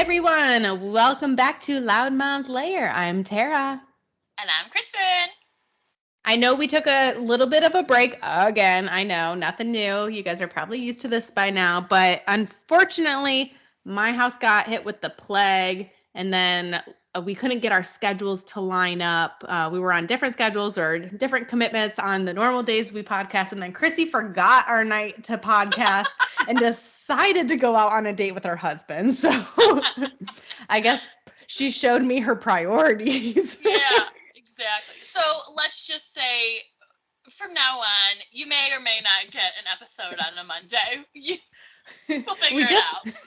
everyone. Welcome back to Loud Mom's Lair. I'm Tara. And I'm Kristen. I know we took a little bit of a break again. I know, nothing new. You guys are probably used to this by now. But unfortunately, my house got hit with the plague. And then we couldn't get our schedules to line up. We were on different schedules or different commitments on the normal days we podcast. And then Chrissy forgot our night to podcast and decided to go out on a date with her husband. So I guess she showed me her priorities. Yeah, exactly. So let's just say from now on, you may or may not get an episode on a Monday. We'll figure it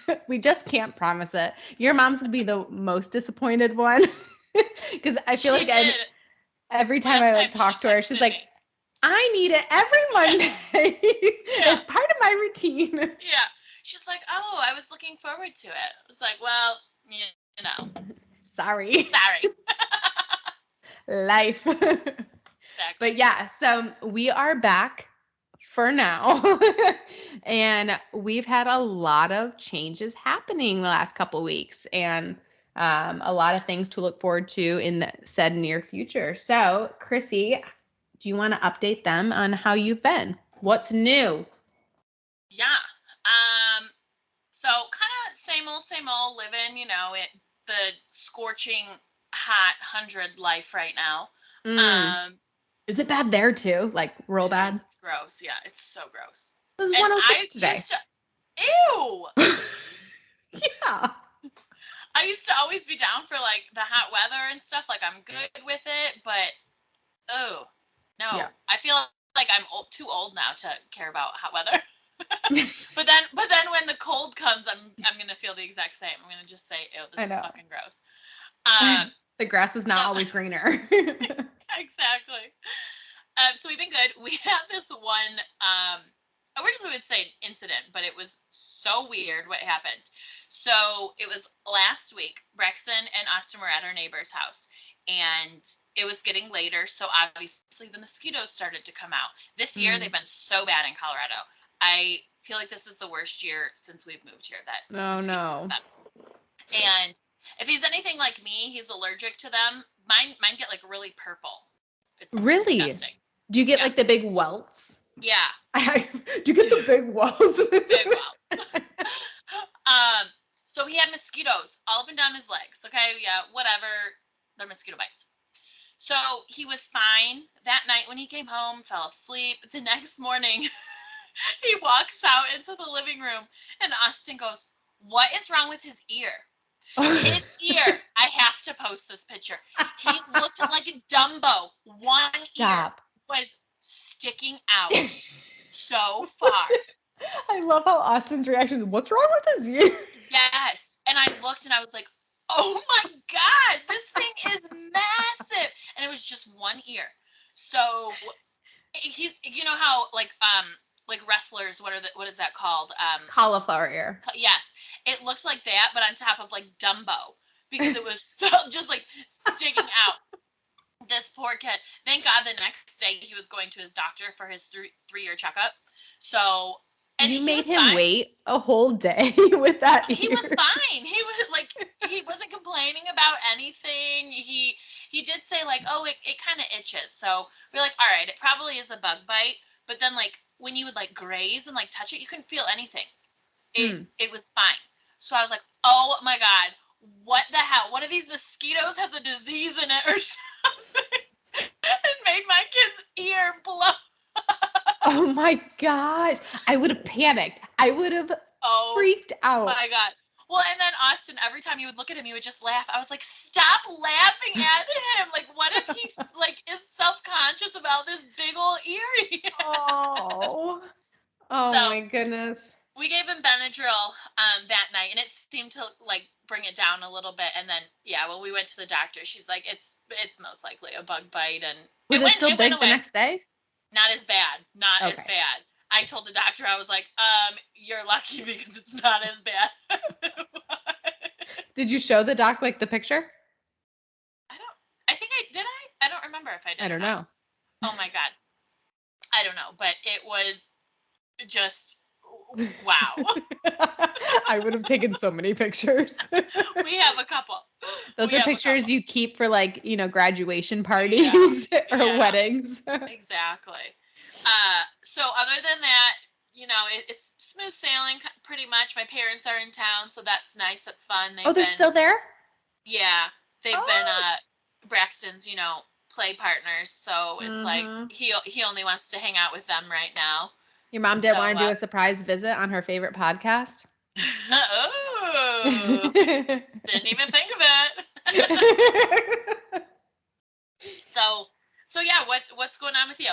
out. We just can't promise it. Your mom's gonna be the most disappointed one because I feel She like did. every time I like talk to her, she's like, "I need it every Monday as part of my routine." Yeah, she's like, "Oh, I was looking forward to it." It's like, well, you know, sorry. Life. Exactly. But yeah, so we are back for now. And we've had a lot of changes happening the last couple weeks and a lot of things to look forward to in the said near future. So, Chrissy, do you want to update them on how you've been? What's new? Yeah. So kind of same old living, the scorching hot 100 life right now. Is it bad there too? Like real bad? It's gross. Yeah, it's so gross. It was 106 today. Ew! Yeah. I used to always be down for like the hot weather and stuff. Like I'm good with it, but no. Yeah. I feel like I'm too old now to care about hot weather. but then when the cold comes, I'm gonna feel the exact same. I'm gonna just say, "Ew, this is fucking gross." The grass is not always greener. Exactly. So we've been good. We had this one, I wouldn't even say an incident, but it was so weird what happened. So it was last week. Braxton and Austin were at our neighbor's house, and it was getting later. So obviously the mosquitoes started to come out. This year they've been so bad in Colorado. I feel like this is the worst year since we've moved here that mosquitoes have been. And if he's anything like me, he's allergic to them. Mine get like really purple. It's really disgusting. Do you get like the big welts? Yeah. Do you get the big welts? Big welts. So he had mosquitoes all up and down his legs. Okay, yeah, whatever. They're mosquito bites. So he was fine that night when he came home, fell asleep. The next morning, he walks out into the living room, and Austin goes, "What is wrong with his ear?" His ear, I have to post this picture. He looked like a Dumbo. One ear was sticking out so far. I love how Austin's reaction is, "What's wrong with his ear?" Yes. And I looked and I was like, "Oh my God, this thing is massive." And it was just one ear. So he, you know how like wrestlers, what is that called? Cauliflower ear. Yes. It looked like that, but on top of like Dumbo, because it was so just like sticking out. This poor kid. Thank God the next day he was going to his doctor for his 3-year checkup. So, and you made him wait a whole day with that ear. He was fine. He was like, he wasn't complaining about anything. He did say like, "Oh, it kind of itches." So we're like, all right, it probably is a bug bite. But then like when you would like graze and like touch it, you couldn't feel anything. It was fine. So I was like, "Oh my God, what the hell? One of these mosquitoes has a disease in it or something." And made my kid's ear blow. Oh my God. I would have panicked. I would have freaked out. Oh my God. Well, and then Austin, every time you would look at him, he would just laugh. I was like, "Stop laughing at him. Like, what if he like is self-conscious about this big old ear?" Oh my goodness. We gave him Benadryl that night, and it seemed to like bring it down a little bit. And then when we went to the doctor, she's like, "It's most likely a bug bite." And was it still big the next day? Not as bad. Not as bad. I told the doctor, I was like, "You're lucky because it's not as bad." Did you show the doc like the picture? I think I did. I don't remember if I did. I don't know. Oh my God. I don't know, but it was just Wow. I would have taken so many pictures. We have a couple. Those are pictures you keep for like, graduation parties or weddings. Exactly. So other than that, it's smooth sailing pretty much. My parents are in town, so that's nice. That's fun. They're still there? Yeah. They've been Braxton's, play partners. So it's like he only wants to hang out with them right now. Your mom didn't want to do a surprise visit on her favorite podcast? Oh, didn't even think of it. So yeah, what's going on with you?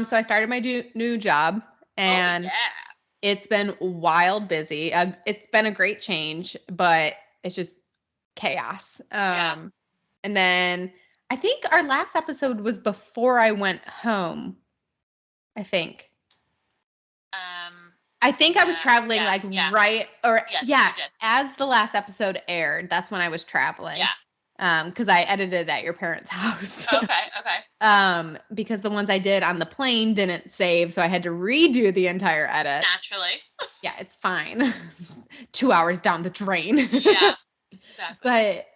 So I started my new job, and it's been wild busy. It's been a great change, but it's just chaos. And then I think our last episode was before I went home. I think I was traveling right or as the last episode aired, that's when I was traveling. Yeah. Because I edited at your parents' house. Okay. Because the ones I did on the plane didn't save, so I had to redo the entire edit. Naturally. Yeah, it's fine. 2 hours down the drain. Yeah. Exactly. But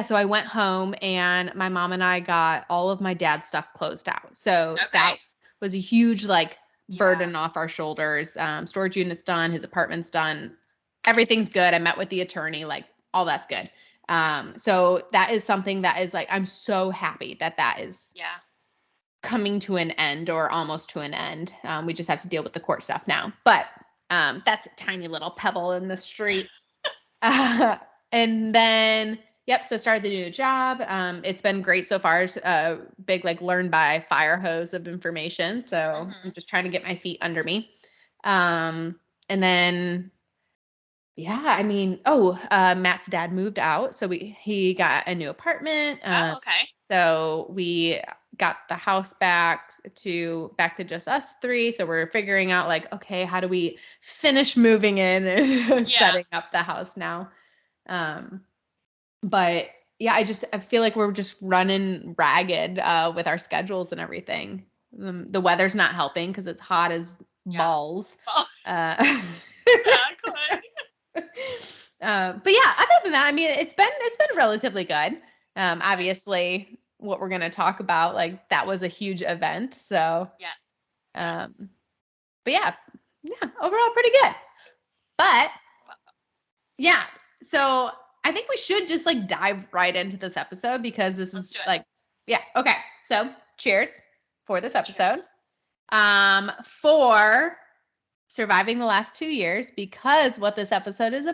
so I went home and my mom and I got all of my dad's stuff closed out. So that was a huge burden off our shoulders. Storage unit's done, his apartment's done. Everything's good. I met with the attorney, all that's good. So that is something that is I'm so happy that is coming to an end or almost to an end. We just have to deal with the court stuff now. But that's a tiny little pebble in the street. And then, so started the new job. It's been great so far. It's a big, learn by fire hose of information. So I'm just trying to get my feet under me. And then, Matt's dad moved out. So he got a new apartment. Okay. So we got the house back to just us three. So we're figuring out okay, how do we finish moving in and setting up the house now? But I feel like we're just running ragged with our schedules and everything. The weather's not helping because it's hot as balls. Exactly. But other than that, I mean, it's been relatively good. Obviously, what we're gonna talk about, that was a huge event. So yes. But overall pretty good. But so I think we should just dive right into this episode because this is okay. So cheers for this episode. For surviving the last 2 years, because what this episode is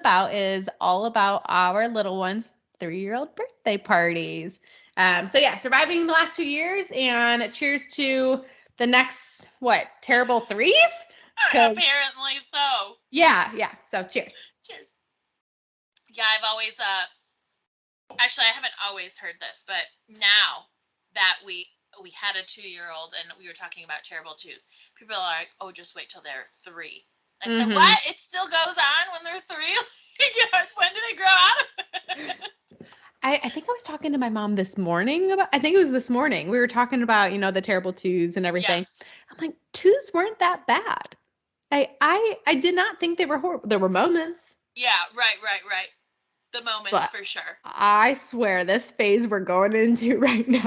all about our little ones' 3-year-old birthday parties. Surviving the last 2 years, and cheers to the next terrible 3s? Apparently so. Yeah. So cheers. Cheers. Yeah, I've always actually I haven't always heard this, but now that we had a 2-year-old and we were talking about terrible 2s, people are like, "Oh, just wait till they're 3." I said, "What? It still goes on when they're 3? When do they grow up?" I think I was talking to my mom this morning I think it was this morning. We were talking about, the terrible 2s and everything. Yeah. I'm like, 2s weren't that bad. I did not think they were horrible. There were moments. Yeah, right. The moments for sure. I swear this phase we're going into right now,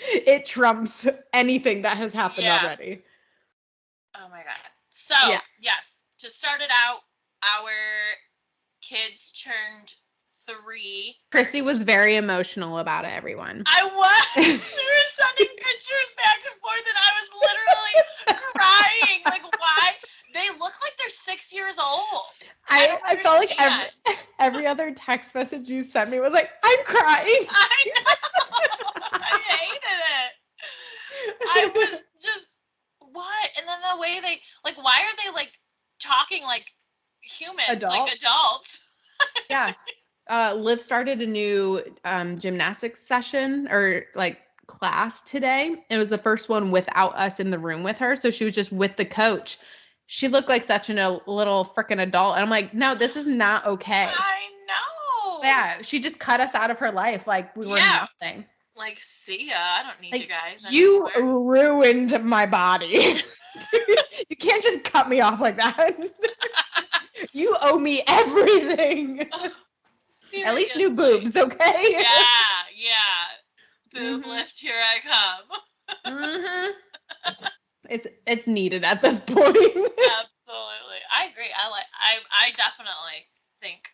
it trumps anything that has happened already. Oh my God. So, yes, to start it out, our kids turned 3. Chrissy was very emotional about it, everyone. I was. We were sending pictures back and forth, and I was literally crying. Why? They look like they're 6 years old. I felt like every other text message you sent me was I'm crying. I know. I hated it. I was just, what? And then the way they, why are they, talking like humans, adults? Yeah. Liv started a new gymnastics session or class today. It was the first one without us in the room with her. So she was just with the coach. She looked like such a little freaking adult. And I'm like, no, this is not okay. I know. Yeah. She just cut us out of her life. We were nothing. Like, see ya. I don't need Like, you guys you anymore. ruined my body. You can't just cut me off like that. You owe me everything. At least new Seriously. boobs, okay? Yeah. Boob Mhm. lift, here I come. Mhm. It's needed at this point. Absolutely. I agree. I definitely think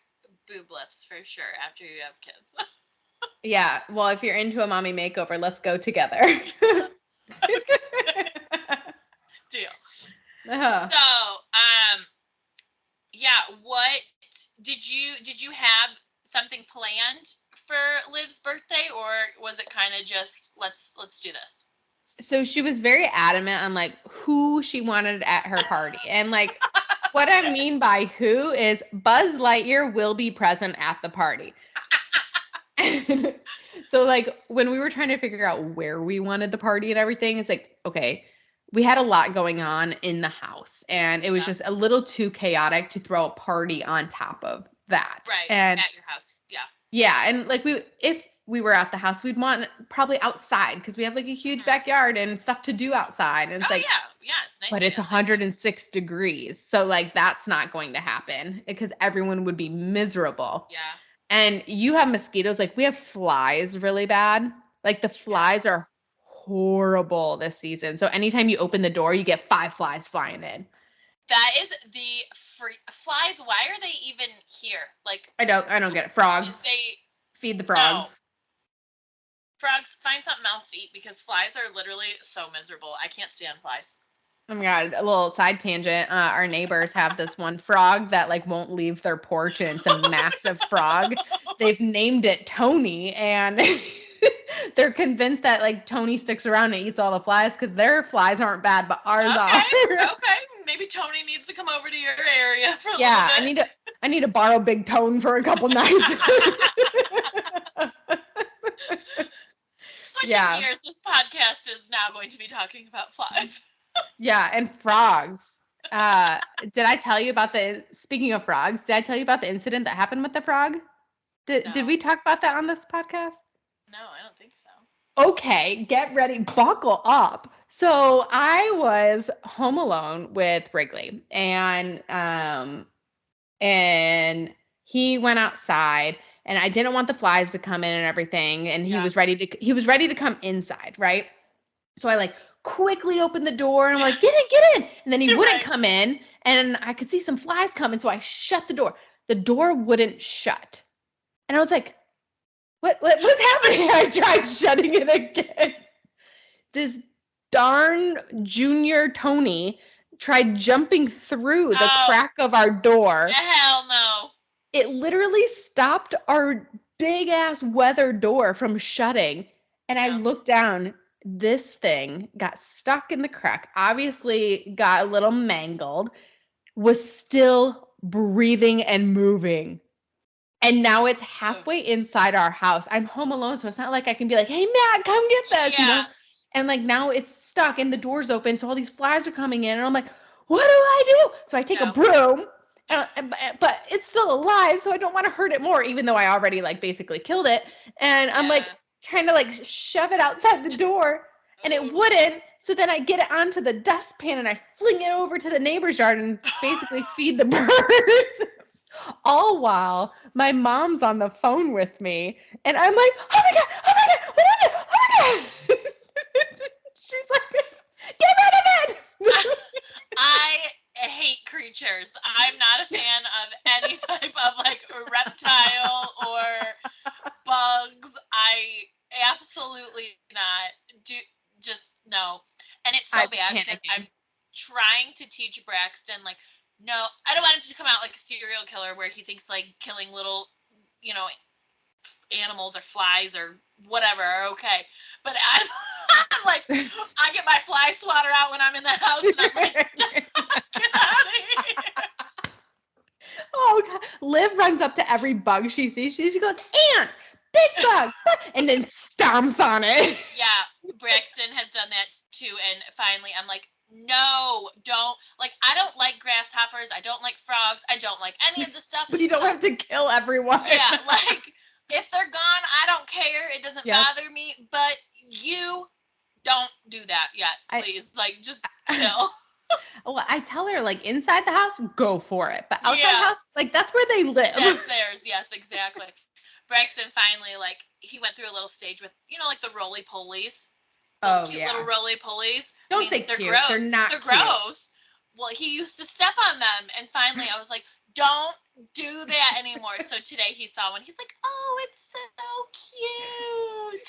boob lifts for sure after you have kids. Yeah. Well, if you're into a mommy makeover, let's go together. Deal. Uh-huh. So, yeah, what did you have something planned for Liv's birthday, or was it kind of just let's do this? So she was very adamant on like who she wanted at her party. And like what I mean by who is Buzz Lightyear will be present at the party. So like when we were trying to figure out where we wanted the party and everything, it's like, okay, we had a lot going on in the house and it was Yeah. just a little too chaotic to throw a party on top of that. Right. And At your house. Yeah. yeah, and like if we were at the house, we'd want probably outside because we have like a huge Mhm. backyard and stuff to do outside. And it's Oh like, yeah. Yeah, it's nice but to be it's outside. 106 degrees. So like that's not going to happen because everyone would be miserable. Yeah. And you have mosquitoes, like we have flies really bad. Like the Yeah. flies are horrible this season. So anytime you open the door, you get 5 flies flying in. That is the free flies. Why are they even here? Like, I don't get it. Frogs. they Feed the no frogs. frogs. Find something else to eat because flies are literally so miserable. I can't stand flies. Oh my God, a little side tangent. Our neighbors have this one frog that like won't leave their porch and it's a massive frog. They've named it Tony and they're convinced that like Tony sticks around and eats all the flies because their flies aren't bad, but ours are. Okay. Maybe Tony needs to come over to your area for a Yeah, little bit. I need to borrow Big Tone for a couple nights. Switching Yeah. gears, this podcast is now going to be talking about flies. Yeah, and frogs. Did I tell you about speaking of frogs, did I tell you about the incident that happened with the frog? Did No. we talk about that on this podcast? No, I don't think so. Okay, get ready, buckle up. So I was home alone with Wrigley and he went outside and I didn't want the flies to come in and everything and Yeah. he was ready to come inside, right? So I like quickly opened the door and I'm like, get in. And then he You're wouldn't right. come in and I could see some flies coming. So I shut the door. The door wouldn't shut. And I was like, what's happening? I tried shutting it again. This darn junior Tony tried jumping through the Oh, crack of our door. hell no. It literally stopped our big ass weather door from shutting. And I Yeah. looked down. This thing got stuck in the crack, obviously got a little mangled, was still breathing and moving. And now it's halfway inside our house. I'm home alone, so it's not like I can be like, hey, Matt, come get this, Yeah. And like now it's stuck and the door's open, so all these flies are coming in. And I'm like, what do I do? So I take a No. broom, but it's still alive, so I don't want to hurt it more, even though I already like basically killed it. And I'm like Yeah. trying to like shove it outside the door, and it Ooh. wouldn't. So then I get it onto the dustpan and I fling it over to the neighbor's yard and basically feed the birds. All while my mom's on the phone with me, and I'm like, oh my God, what happened? Oh my God. She's like, get rid of it. I hate creatures. I'm not a fan of any type of like reptile or bugs. I absolutely not. Do just no. And it's so I'm bad because I'm panicking. trying to teach Braxton like no, I don't want him to come out like a serial killer where he thinks like killing little, you know, animals or flies or whatever are okay. But I'm, I'm like, I get my fly swatter out when I'm in the house and I'm like, get out of here. Oh God. Liv runs up to every bug she sees. She goes, ant, big bug, and then stomps on it. Yeah, Braxton has done that too. And finally, I'm like, no, don't. Like, I don't like grasshoppers. I don't like frogs. I don't like any of the stuff. But you don't So, have to kill everyone. yeah, like, if they're gone, I don't care. It doesn't bother me. But you don't do that yet, please. Like, just chill. Well, I tell her, like, inside the house, go for it. But outside the house, like, that's where they live. That's theirs. Yes, exactly. Braxton finally, like, he went through a little stage with, like the roly-polies. Cute little roly-polies. Don't say they're cute. gross. They're not They're cute. gross. Well, he used to step on them. And finally, I was like, don't do that anymore. So today he saw one. He's like, oh, it's so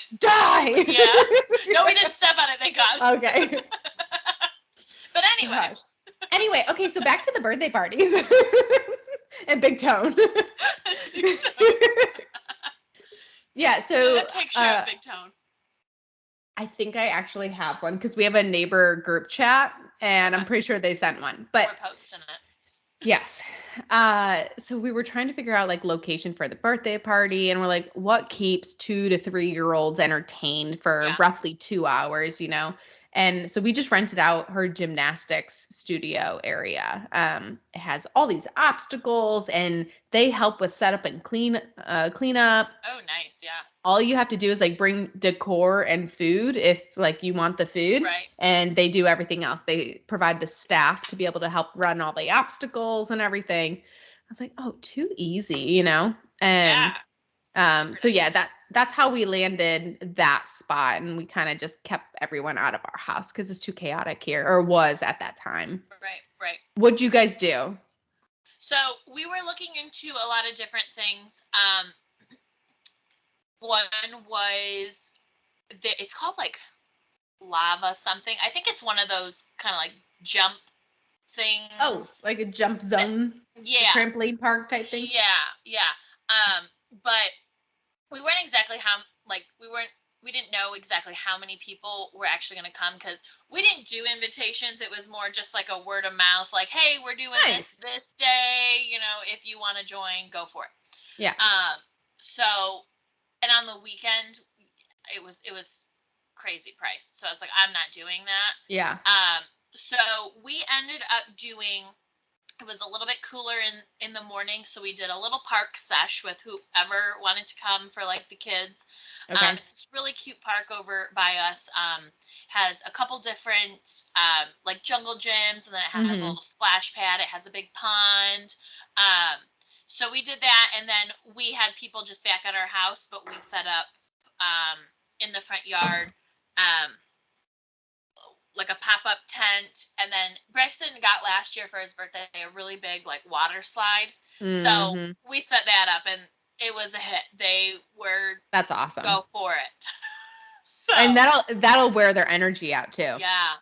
cute. Die. Yeah. No, we didn't step on it. Thank God. Okay. But anyway. Anyway, okay, so back to the birthday parties. And Big Tone. Yeah, so a picture of Big Tone. I think I actually have one because we have a neighbor group chat, and I'm pretty sure they sent one. But we're posting it. Yes. So we were trying to figure out like location for the birthday party, and we're like, what keeps 2 to 3-year-olds entertained for roughly 2 hours, And so we just rented out her gymnastics studio area. It has all these obstacles, and they help with setup and cleanup. Oh, nice. Yeah. All you have to do is like bring decor and food if like you want the food. Right. And they do everything else. They provide the staff to be able to help run all the obstacles and everything. I was like, oh, too easy, And so yeah, that's how we landed that spot, and we kind of just kept everyone out of our house because it's too chaotic here, or was at that time. Right. What'd you guys do? So we were looking into a lot of different things. One was it's called like lava something. I think it's one of those kind of like jump things. Oh, like a jump zone. Yeah. Trampoline park type thing. Yeah. But we weren't exactly we didn't know exactly how many people were actually going to come because we didn't do invitations. It was more just like a word of mouth, like, hey, we're doing this day. If you want to join, go for it. Yeah. So, and on the weekend, it was crazy price. So I was like, I'm not doing that. Yeah. So we ended up doing. It was a little bit cooler in the morning, so we did a little park sesh with whoever wanted to come for like the kids. Okay. It's this really cute park over by us. Has a couple different like jungle gyms, and then it has a little splash pad. It has a big pond. So we did that, and then we had people just back at our house, but we set up in the front yard. Like a pop-up tent, and then Braxton got last year for his birthday a really big like water slide. So we set that up, and it was a hit. They were that's awesome. Go for it. So, and that'll wear their energy out too. Yeah.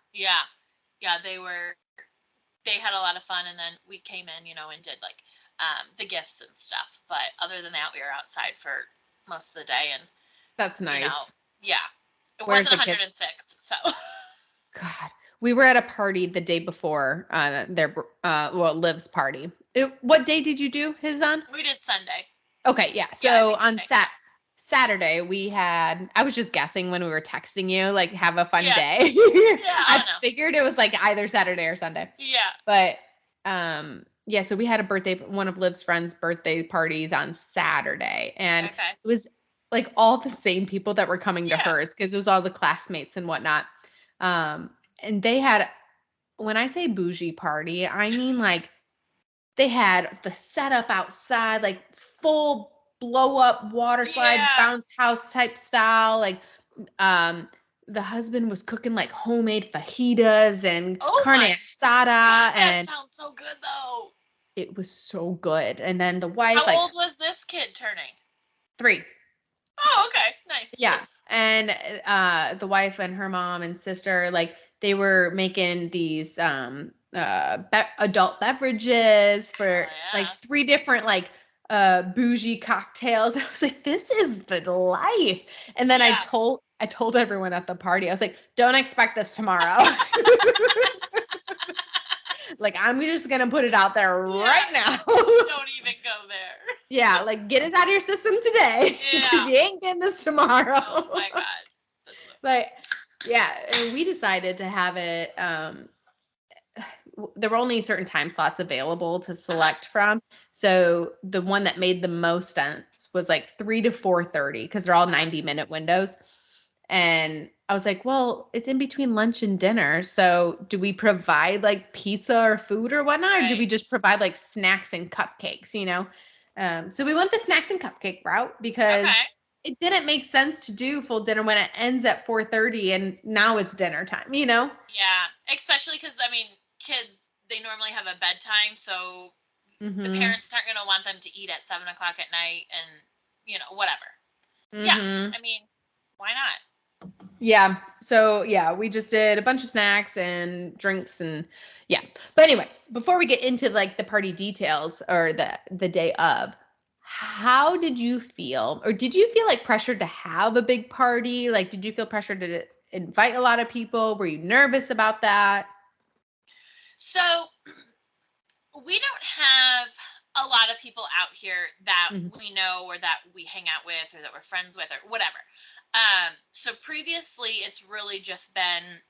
They had a lot of fun, and then we came in, and did like the gifts and stuff. But other than that, we were outside for most of the day, and that's nice. Yeah, it wasn't 106, so. God, we were at a party the day before Liv's party. What day did you do his on? We did Sunday. Okay, yeah. So on Saturday I was just guessing when we were texting you, like, have a fun day. I figured it was like either Saturday or Sunday. Yeah. But so we had one of Liv's friends' birthday parties on Saturday, and it was like all the same people that were coming to hers because it was all the classmates and whatnot. And they had, when I say bougie party, I mean like they had the setup outside, like full blow up water slide, bounce house type style. Like, the husband was cooking like homemade fajitas and carne asada. That sounds so good though. It was so good. And then the wife. How old was this kid turning? 3. Oh, okay. Nice. Yeah. And the wife and her mom and sister, like, they were making these adult beverages for like 3 different like bougie cocktails. I was like, this is the life. And then I told everyone at the party, I was like, don't expect this tomorrow. Like, I'm just going to put it out there right now. Don't even go there. Yeah, like, get it out of your system today. Because you ain't getting this tomorrow. Oh, my God. But, yeah, we decided to have it. There were only certain time slots available to select from. So the one that made the most sense was like 3 to 4:30 because they're all 90-minute windows. And I was like, well, it's in between lunch and dinner. So do we provide like pizza or food or whatnot? Or do we Right. just provide like snacks and cupcakes, So we went the snacks and cupcake route because Okay. it didn't make sense to do full dinner when it ends at 4:30 and now it's dinner time. Yeah. Especially because, I mean, kids, they normally have a bedtime. So the Mm-hmm. parents aren't going to want them to eat at 7 o'clock at night and, whatever. Yeah. Mm-hmm. I mean, why not? Yeah. So yeah, we just did a bunch of snacks and drinks and yeah. But anyway, before we get into like the party details or the day of, how did you feel? Or did you feel like pressured to have a big party? Like did you feel pressured to invite a lot of people? Were you nervous about that? So we don't have a lot of people out here that Mhm. we know or that we hang out with or that we're friends with or whatever. So previously, it's really just been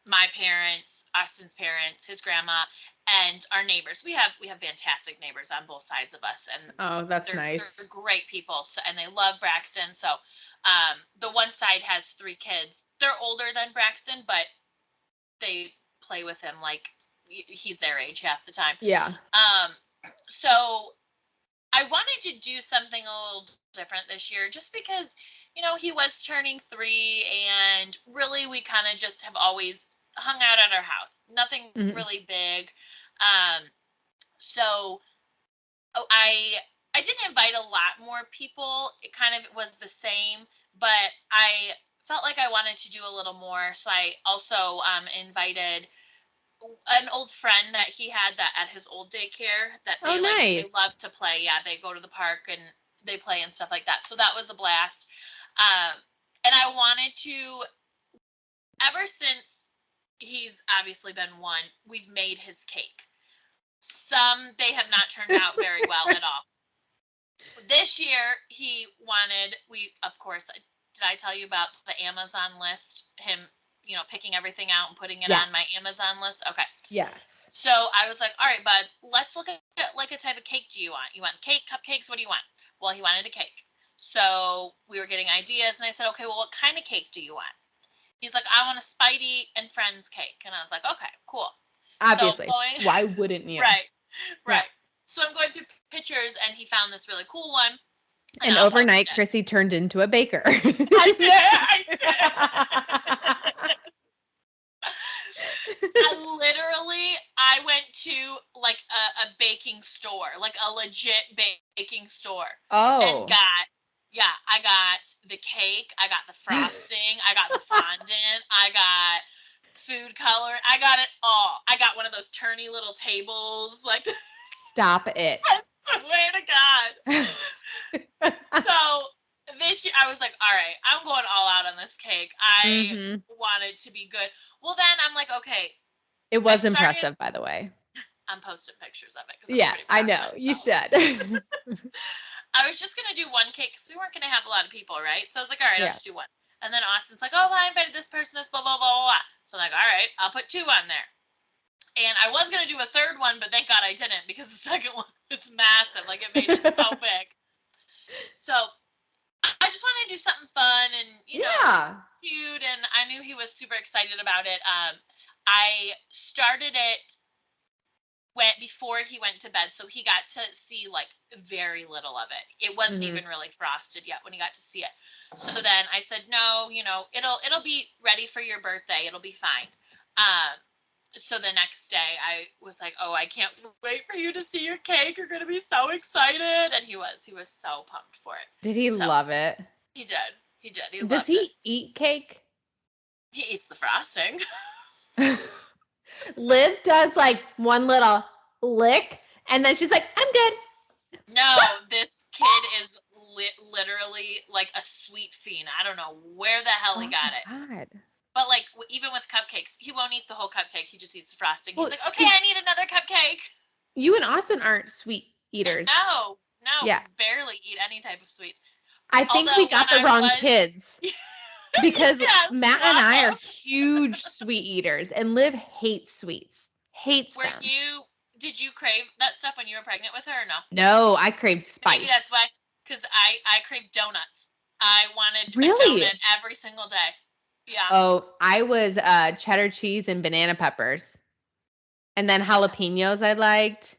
my parents, Austin's parents, his grandma, and our neighbors. We have fantastic neighbors on both sides of us, and Oh, that's they're nice. great people. So, and they love Braxton. So the one side has 3 kids. They're older than Braxton, but they play with him like he's their age half the time. Yeah. Um, so I wanted to do something a little different this year just because, he was turning 3 and really we kind of just have always hung out at our house. Nothing Mhm. really big. Um, so I didn't invite a lot more people. It kind of was the same, but I felt like I wanted to do a little more. So I also invited an old friend that he had that at his old daycare that Oh, they nice. love to play. Yeah, they go to the park and they play and stuff like that. So that was a blast. And I wanted to, ever since he's obviously been 1, we've made his cake. Some they have not turned out very well at all. This year he wanted, we of course, did I tell you about the Amazon list? Him, picking everything out and putting it on my Yes. Amazon list. Okay. Yes. So I was like, all right, bud, let's look at like a type of cake do you want? You want cake, cupcakes? What do you want? Well, he wanted a cake. So we were getting ideas, and I said, okay, well, what kind of cake do you want? He's like, I want a Spidey and Friends cake. And I was like, okay, cool. So I'm Obviously. going, Why wouldn't you? right, Yeah. right. So I'm going through pictures, and he found this really cool one, and And I'll post overnight, it. Chrissy turned into a baker. I did. I did. I went to like a baking store, like a legit baking store, and Oh. I got the cake, I got the frosting, I got the fondant, I got food color, I got it all. I got one of those turny little tables, like Stop it. I swear to God. So this year I was like, all right, I'm going all out on this cake. I Mm-hmm. want it to be good. Well, then I'm like, okay, It I was started. impressive, by the way. I'm posting pictures of it because I'm Yeah, pretty I proud of know. You myself. should. I was just gonna do one cake because we weren't gonna have a lot of people, right? So I was like, all right, I'll Yeah. just do one. And then Austin's like, oh, well, I invited this person, this blah blah blah blah. So I'm like, all right, I'll put 2 on there. And I was gonna do a third one, but thank God I didn't because the second one is massive. Like it made it so big. So I just wanted to do something fun and Yeah. cute, and I knew he was super excited about it. I started it before he went to bed, so he got to see like very little of it. It wasn't Mm-hmm. even really frosted yet when he got to see it. So then I said, no, it'll be ready for your birthday. It'll be fine. So the next day I was like, oh, I can't wait for you to see your cake. You're gonna be so excited. And he was so pumped for it. Did he So love it? he did. He did. He Does loved it. he eat cake? He eats the frosting. Liv does like one little lick and then she's like, I'm good. No, this kid is literally like a sweet fiend. I don't know where the hell he Oh got it. my God. But like even with cupcakes, he won't eat the whole cupcake. He just eats the frosting. Well, He's like, okay, 'cause I need another cupcake. you and Austin aren't sweet eaters. No, Yeah. barely eat any type of sweets. I think we Although when got the I wrong was, kids because yeah, Matt and swap I are 'em. huge sweet eaters and Liv hates sweets. Hates Were them. you? Did you crave that stuff when you were pregnant with her or no? No, I crave spice. Maybe that's why, because I crave donuts. I wanted a Really? donut every single day. Yeah. Oh, I was cheddar cheese and banana peppers. And then jalapenos I liked.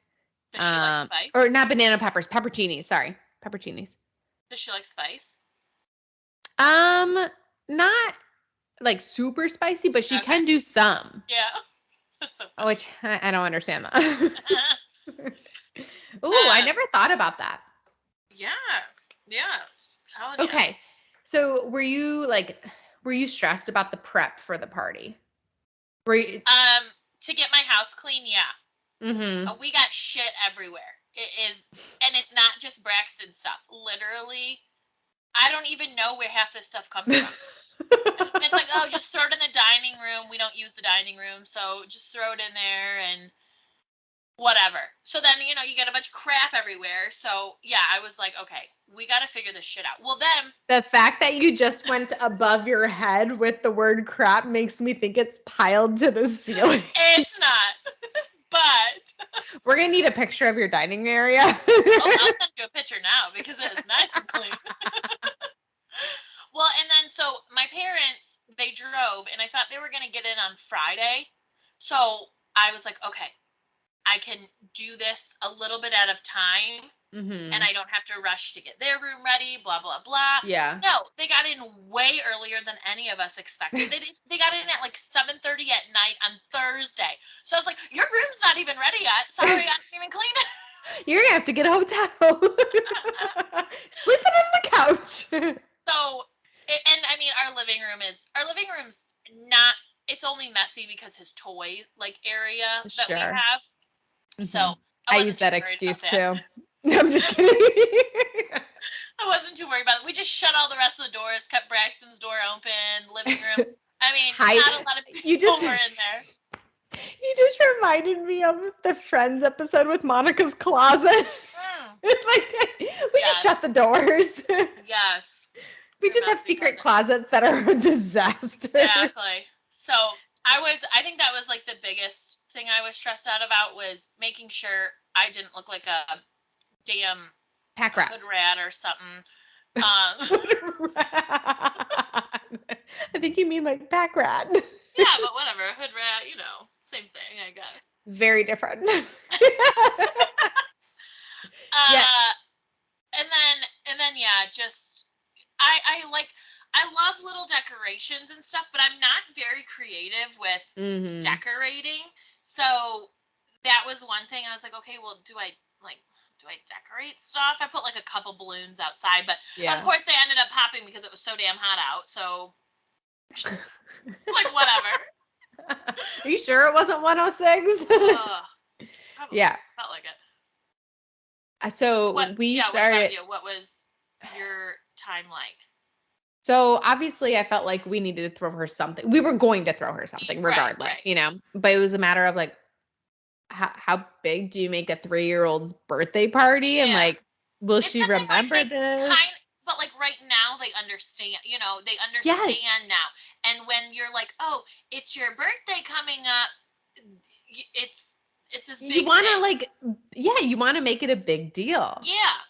Does she like spice? Or not banana peppers, pepperoncinis. Sorry, pepperoncinis. Does she like spice? Not like super spicy, but she can do some. Yeah. That's so funny. Which I don't understand that. Ooh, I never thought about that. Yeah. Okay. So were you stressed about the prep for the party? Were you to get my house clean, yeah. Mm-hmm. We got shit everywhere. It is, and it's not just Braxton stuff. Literally, I don't even know where half this stuff comes from. It's like, oh, just throw it in the dining room. We don't use the dining room, so just throw it in there and whatever. So then, you get a bunch of crap everywhere. So yeah, I was like, okay, we got to figure this shit out. Well, then the fact that you just went above your head with the word crap makes me think it's piled to the ceiling. It's not, but we're gonna need a picture of your dining area. I'll send you a picture now because it is nice and clean. Well, and then so my parents, they drove, and I thought they were gonna get in on Friday. So I was like, okay, I can do this a little bit at a time, and I don't have to rush to get their room ready, blah, blah, blah. Yeah. No, they got in way earlier than any of us expected. They got in at like 7:30 at night on Thursday. So I was like, your room's not even ready yet. Sorry, I didn't even clean it. You're going to have to get a hotel. Sleeping on the couch. So, and I mean, our living room's not, it's only messy because his toy area that we have. So I use that excuse too. I'm just kidding. I wasn't too worried about it. We just shut all the rest of the doors, kept Braxton's door open, living room. I mean, not a lot of people were in there. You just reminded me of the Friends episode with Monica's closet. It's like we just shut the doors. Yes. We just have secret closets that are a disaster. Exactly. So I think that was like the biggest thing I was stressed out about was making sure I didn't look like a damn pack rat, hood rat or something. I think you mean like pack rat. Yeah, but whatever, a hood rat, same thing, I guess. Very different. Yeah. And then yeah, just I love little decorations and stuff, but I'm not very creative with decorating. So that was one thing. I was like, okay, well, do I decorate stuff? I put like a couple balloons outside, but of course they ended up popping because it was so damn hot out. So like whatever. Are you sure it wasn't 106? Yeah. Felt like it. So we started. What was your time like? So obviously I felt like we needed to throw her something. We were going to throw her something regardless, right. But it was a matter of like, how big do you make a 3-year-old's birthday party? And like, will she remember this? But like right now they understand, they understand now. And when you're like, oh, it's your birthday coming up, it's this big you want to you want to make it a big deal.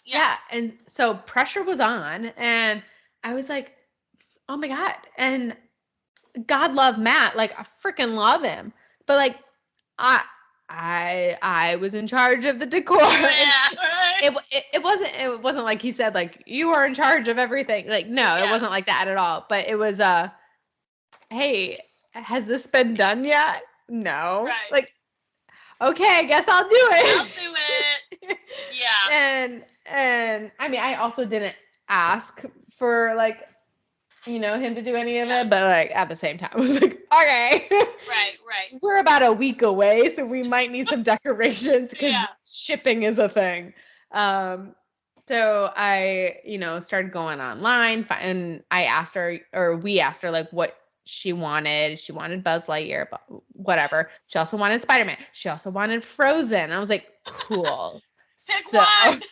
Yeah. And so pressure was on, and I was like, oh my God. And God love Matt. Like, I freaking love him. But like, I was in charge of the decor. Yeah, right. It wasn't like he said, like, you are in charge of everything. Like, no, it wasn't like that at all. But it was, hey, has this been done yet? No. Right. Like, okay, I guess I'll do it. I'll do it. Yeah. And I mean, I also didn't ask for like, him to do any of it, but like at the same time, I was like, okay. Right. We're about a week away, so we might need some decorations because shipping is a thing. So I, started going online, and I asked her, or we asked her, like, what she wanted. She wanted Buzz Lightyear, but whatever. She also wanted Spider-Man. She also wanted Frozen. I was like, cool. One.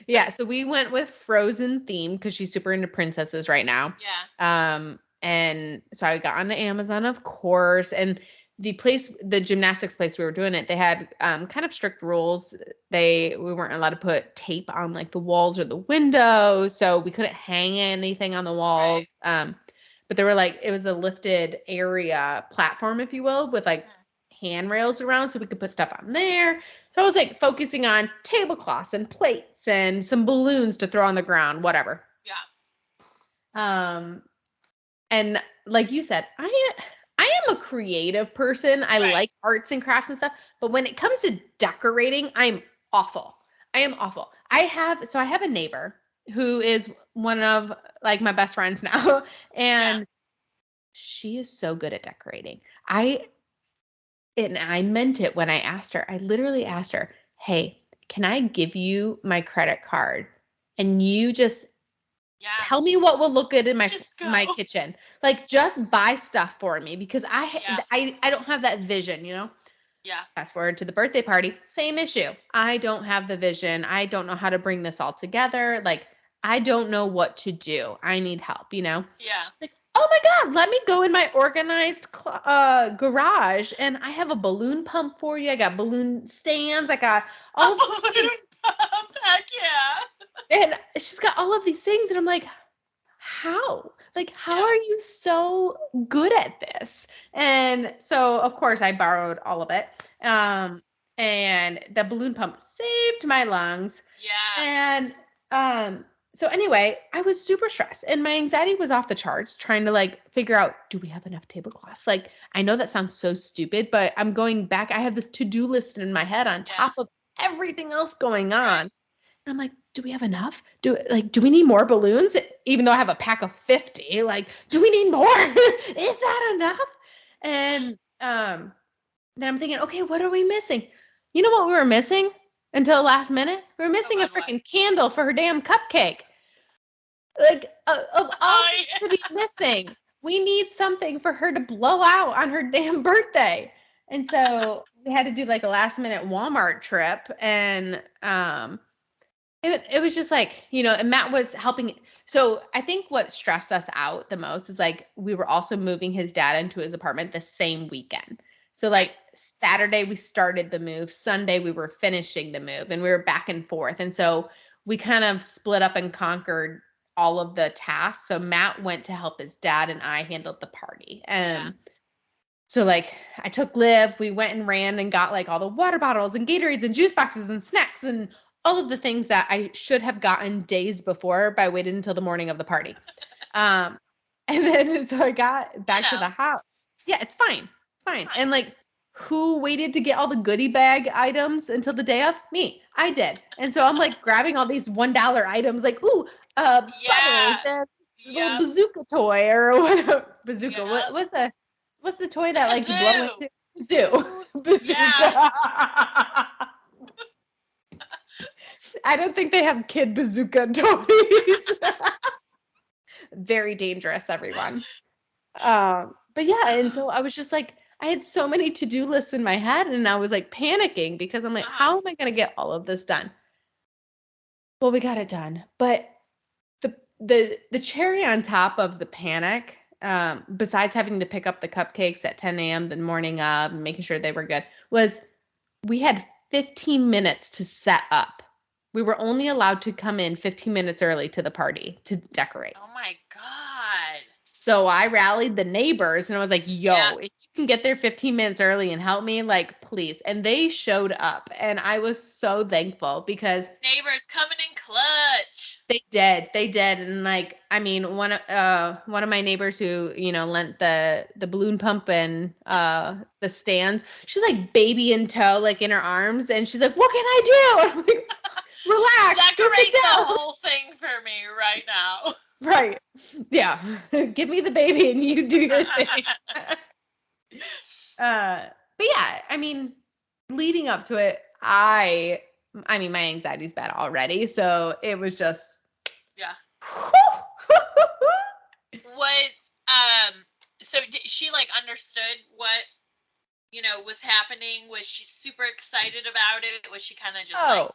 Yeah, so we went with Frozen theme because she's super into princesses right now. Yeah. And so I got onto Amazon, of course, and the gymnastics place we were doing it, they had kind of strict rules. We weren't allowed to put tape on like the walls or the windows, so we couldn't hang anything on the walls. Right. But there were like, it was a lifted area platform, if you will, with like handrails around, so we could put stuff on there. So I was like focusing on tablecloths and plates and some balloons to throw on the ground, whatever. Yeah. And like you said, I am a creative person. I like arts and crafts and stuff, but when it comes to decorating, I'm awful. I am awful. I have a neighbor who is one of like my best friends now, and she is so good at decorating. I meant it when I asked her. I literally asked her, "Hey, can I give you my credit card and you just tell me what will look good in my kitchen? Like, just buy stuff for me, because I don't have that vision, you know?" Yeah. Fast forward to the birthday party, same issue. I don't have the vision. I don't know how to bring this all together. Like, I don't know what to do. I need help, you know? Yeah. She's like, "Oh my God, let me go in my organized garage, and I have a balloon pump for you. I got balloon stands. I got all a balloon pump. Heck yeah. And she's got all of these things, and I'm like, how? Like, how are you so good at this? And so, of course, I borrowed all of it. And the balloon pump saved my lungs. Yeah. And so anyway, I was super stressed, and my anxiety was off the charts trying to like figure out, do we have enough tablecloths? Like, I know that sounds so stupid, but I'm going back. I have this to-do list in my head on top of everything else going on. Right. And I'm like, do we have enough? Do we need more balloons? Even though I have a pack of 50, like, do we need more? Is that enough? And then I'm thinking, okay, what are we missing? You know what we were missing until the last minute? We were missing a freaking candle for her damn cupcake. Like, of all things to be missing, we need something for her to blow out on her damn birthday. And so we had to do like a last minute Walmart trip, and it was just like, you know, and Matt was helping. So I think what stressed us out the most is like, we were also moving his dad into his apartment the same weekend. So like Saturday we started the move, Sunday we were finishing the move, and we were back and forth. And so we kind of split up and conquered all of the tasks. So Matt went to help his dad, and I handled the party. So like I took Liv, we went and ran and got like all the water bottles and Gatorades and juice boxes and snacks and all of the things that I should have gotten days before by waiting until the morning of the party. And then so I got back to the house. Yeah, it's fine. Fine. And like, who waited to get all the goodie bag items until the day of? Me. I did. And so I'm like grabbing all these $1 items, like, ooh, bubbles and little bazooka toy or whatever. Bazooka. What's the toy that like you blow into? Zoo. Bazooka. Yeah. I don't think they have kid bazooka toys. Very dangerous, everyone. But yeah, and so I was just like, I had so many to-do lists in my head, and I was like panicking because I'm like, how am I going to get all of this done? Well, we got it done. But the cherry on top of the panic, besides having to pick up the cupcakes at 10 a.m. the morning of and making sure they were good, was we had 15 minutes to set up. We were only allowed to come in 15 minutes early to the party to decorate. Oh my God. So I rallied the neighbors and I was like, yo, if you can get there 15 minutes early and help me, like, please. And they showed up, and I was so thankful because neighbors coming in clutch. They did. And like, I mean, one of my neighbors who, you know, lent the balloon pump and the stands, she's like baby in tow, like in her arms. And she's like, what can I do? And I'm like, relax. Decorate the whole thing for me right now. Right. Yeah. Give me the baby and you do your thing. But yeah, I mean, leading up to it, I mean, my anxiety's bad already. So it was just. Yeah. So did she like understood what, you know, was happening? Was she super excited about it? Was she kind of just like,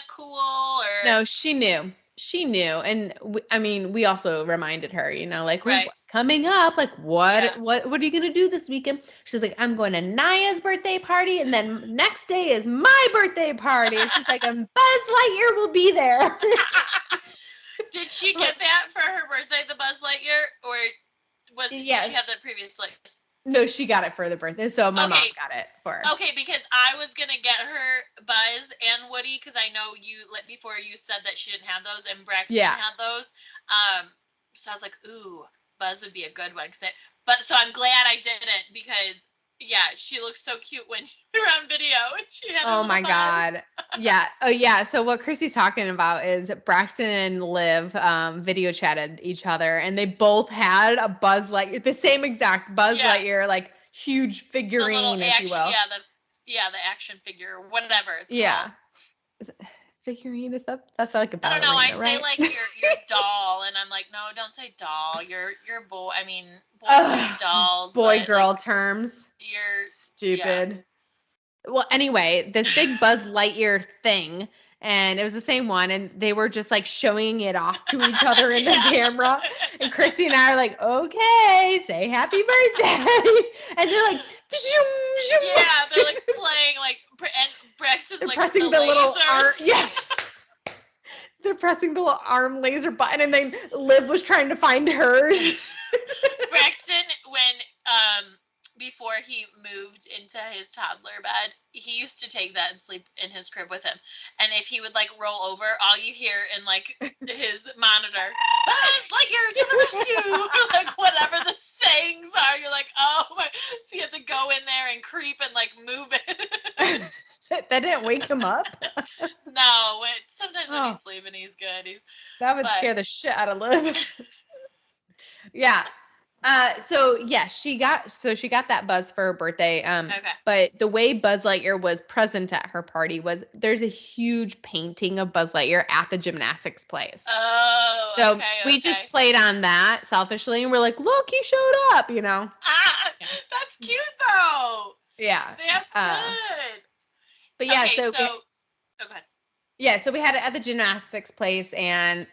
cool? Or no, she knew. And I mean, we also reminded her, you know, like coming up, like, Yeah. what are you gonna do this weekend? She's like, I'm going to Naya's birthday party, and then next day is my birthday party. And she's like, and Buzz Lightyear will be there. Did she get that for her birthday, the Buzz Lightyear, or did she have that previously? No, she got it for the birthday, so my mom got it for her. Okay, because I was gonna get her Buzz and Woody, because I know before you said that she didn't have those, and Braxton had those. So I was like, ooh, Buzz would be a good one. So I'm glad I didn't, because she looks so cute when you're on video and she had. Oh my God. Yeah. Oh yeah. So what Chrissy's talking about is Braxton and Liv video chatted each other, and they both had a Buzz Lightyear, the same exact Buzz Lightyear, like huge figurine, if you will. The action figure, whatever it's called. Is it figurine? That's like a ballerina, I don't know. I say like your doll, and I'm like, no, don't say doll. You're boy. I mean, boys are dolls. Boy girl terms. You're stupid. Yeah. Well, anyway, this big Buzz Lightyear thing, and it was the same one, and they were just like showing it off to each other in the camera. And Chrissy and I are like, okay, say happy birthday. And they're like, zoom, zoom. Yeah, they're like playing, like, and Braxton's like pressing the little arm. Yeah. They're pressing the little arm laser button, and then Liv was trying to find hers. Braxton, when before he moved into his toddler bed, he used to take that and sleep in his crib with him. And if he would like roll over, all you hear in like his monitor, Buzz Lightyear to the rescue, like whatever the sayings are. You're like, oh my! So you have to go in there and creep and like move it. That didn't wake him up? No, sometimes when he's sleeping, he's good. That would scare the shit out of Liv. Yeah. So she got that Buzz for her birthday. But the way Buzz Lightyear was present at her party was there's a huge painting of Buzz Lightyear at the gymnastics place. Oh, so we just played on that selfishly, and we're like, look, he showed up, you know. That's cute though. Yeah. That's good. But yeah, go ahead. Yeah, so we had it at the gymnastics place, and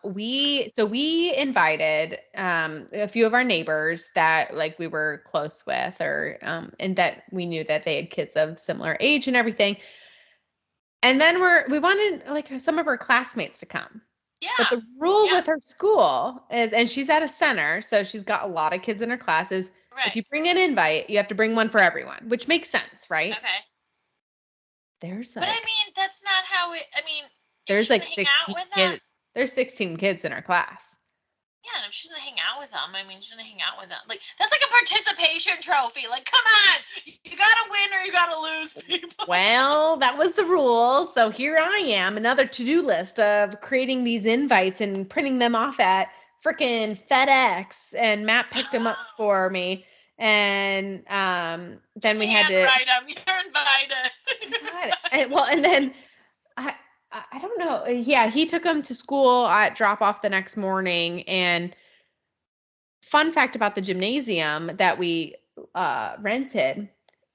we invited a few of our neighbors that like we were close with, or and that we knew that they had kids of similar age and everything. And then we wanted like some of her classmates to come. Yeah. But the rule with her school is, and she's at a center, so she's got a lot of kids in her classes. Right. If you bring an invite, you have to bring one for everyone, which makes sense, right? Okay. There's like, but I mean, that's not how it. I mean, there's like 16 kids. There's 16 kids in our class. Yeah, and if she's gonna hang out with them, I mean, she's gonna hang out with them. Like, that's like a participation trophy. Like, come on, you gotta win or you gotta lose, people. Well, that was the rule. So here I am, another to-do list of creating these invites and printing them off at freaking FedEx. And Matt picked them up for me. And then we had to write them. You're invited. And then I don't know. Yeah, he took them to school at drop off the next morning. And fun fact about the gymnasium that we rented,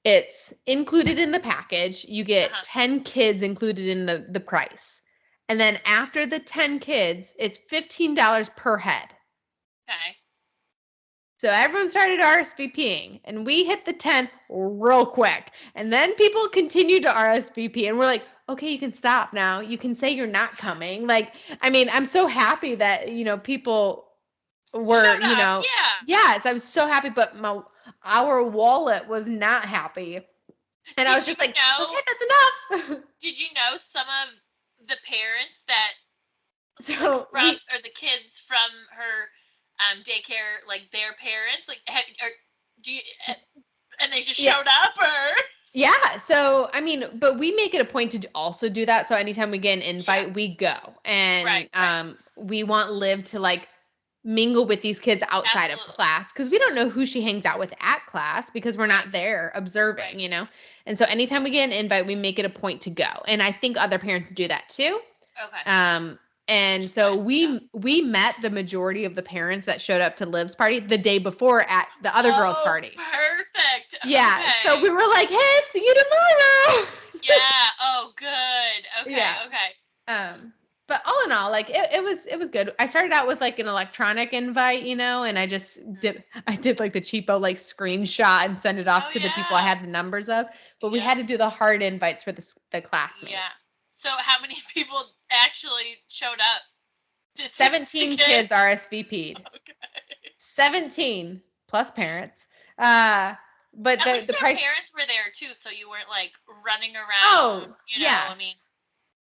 it's included in the package. You get 10 kids included in the price. And then after the 10 kids, it's $15 per head. Okay. So everyone started RSVPing, and we hit the 10 real quick. And then people continued to RSVP, and we're like, okay, you can stop now. You can say you're not coming. Like, I mean, I'm so happy that, people were, yes, I was so happy, but our wallet was not happy. And I was just like, okay, that's enough. Did you know some of the parents that, or the kids from her daycare, like their parents, like, and they just showed up, or? Yeah. So, I mean, but we make it a point to also do that. So anytime we get an invite, we go. And we want Liv to like mingle with these kids outside of class, because we don't know who she hangs out with at class because we're not there observing, And so anytime we get an invite, we make it a point to go. And I think other parents do that too. Okay. And so we met the majority of the parents that showed up to Liv's party the day before at the other girls' party. Perfect. Yeah. Okay. So we were like, hey, see you tomorrow. Yeah. Oh, good. Okay. Yeah. Okay. But all in all, like it was good. I started out with like an electronic invite, and I did like the cheapo like screenshot and send it off Oh to the people I yeah. had the numbers of. But we had Yep. to do the hard invites for the Yeah. classmates. So how many people actually showed up? Did 60 17 kids kids? RSVP'd. Okay. 17 plus parents. But At least the their price. parents were there too, so you weren't like running around, Oh, I mean, yes.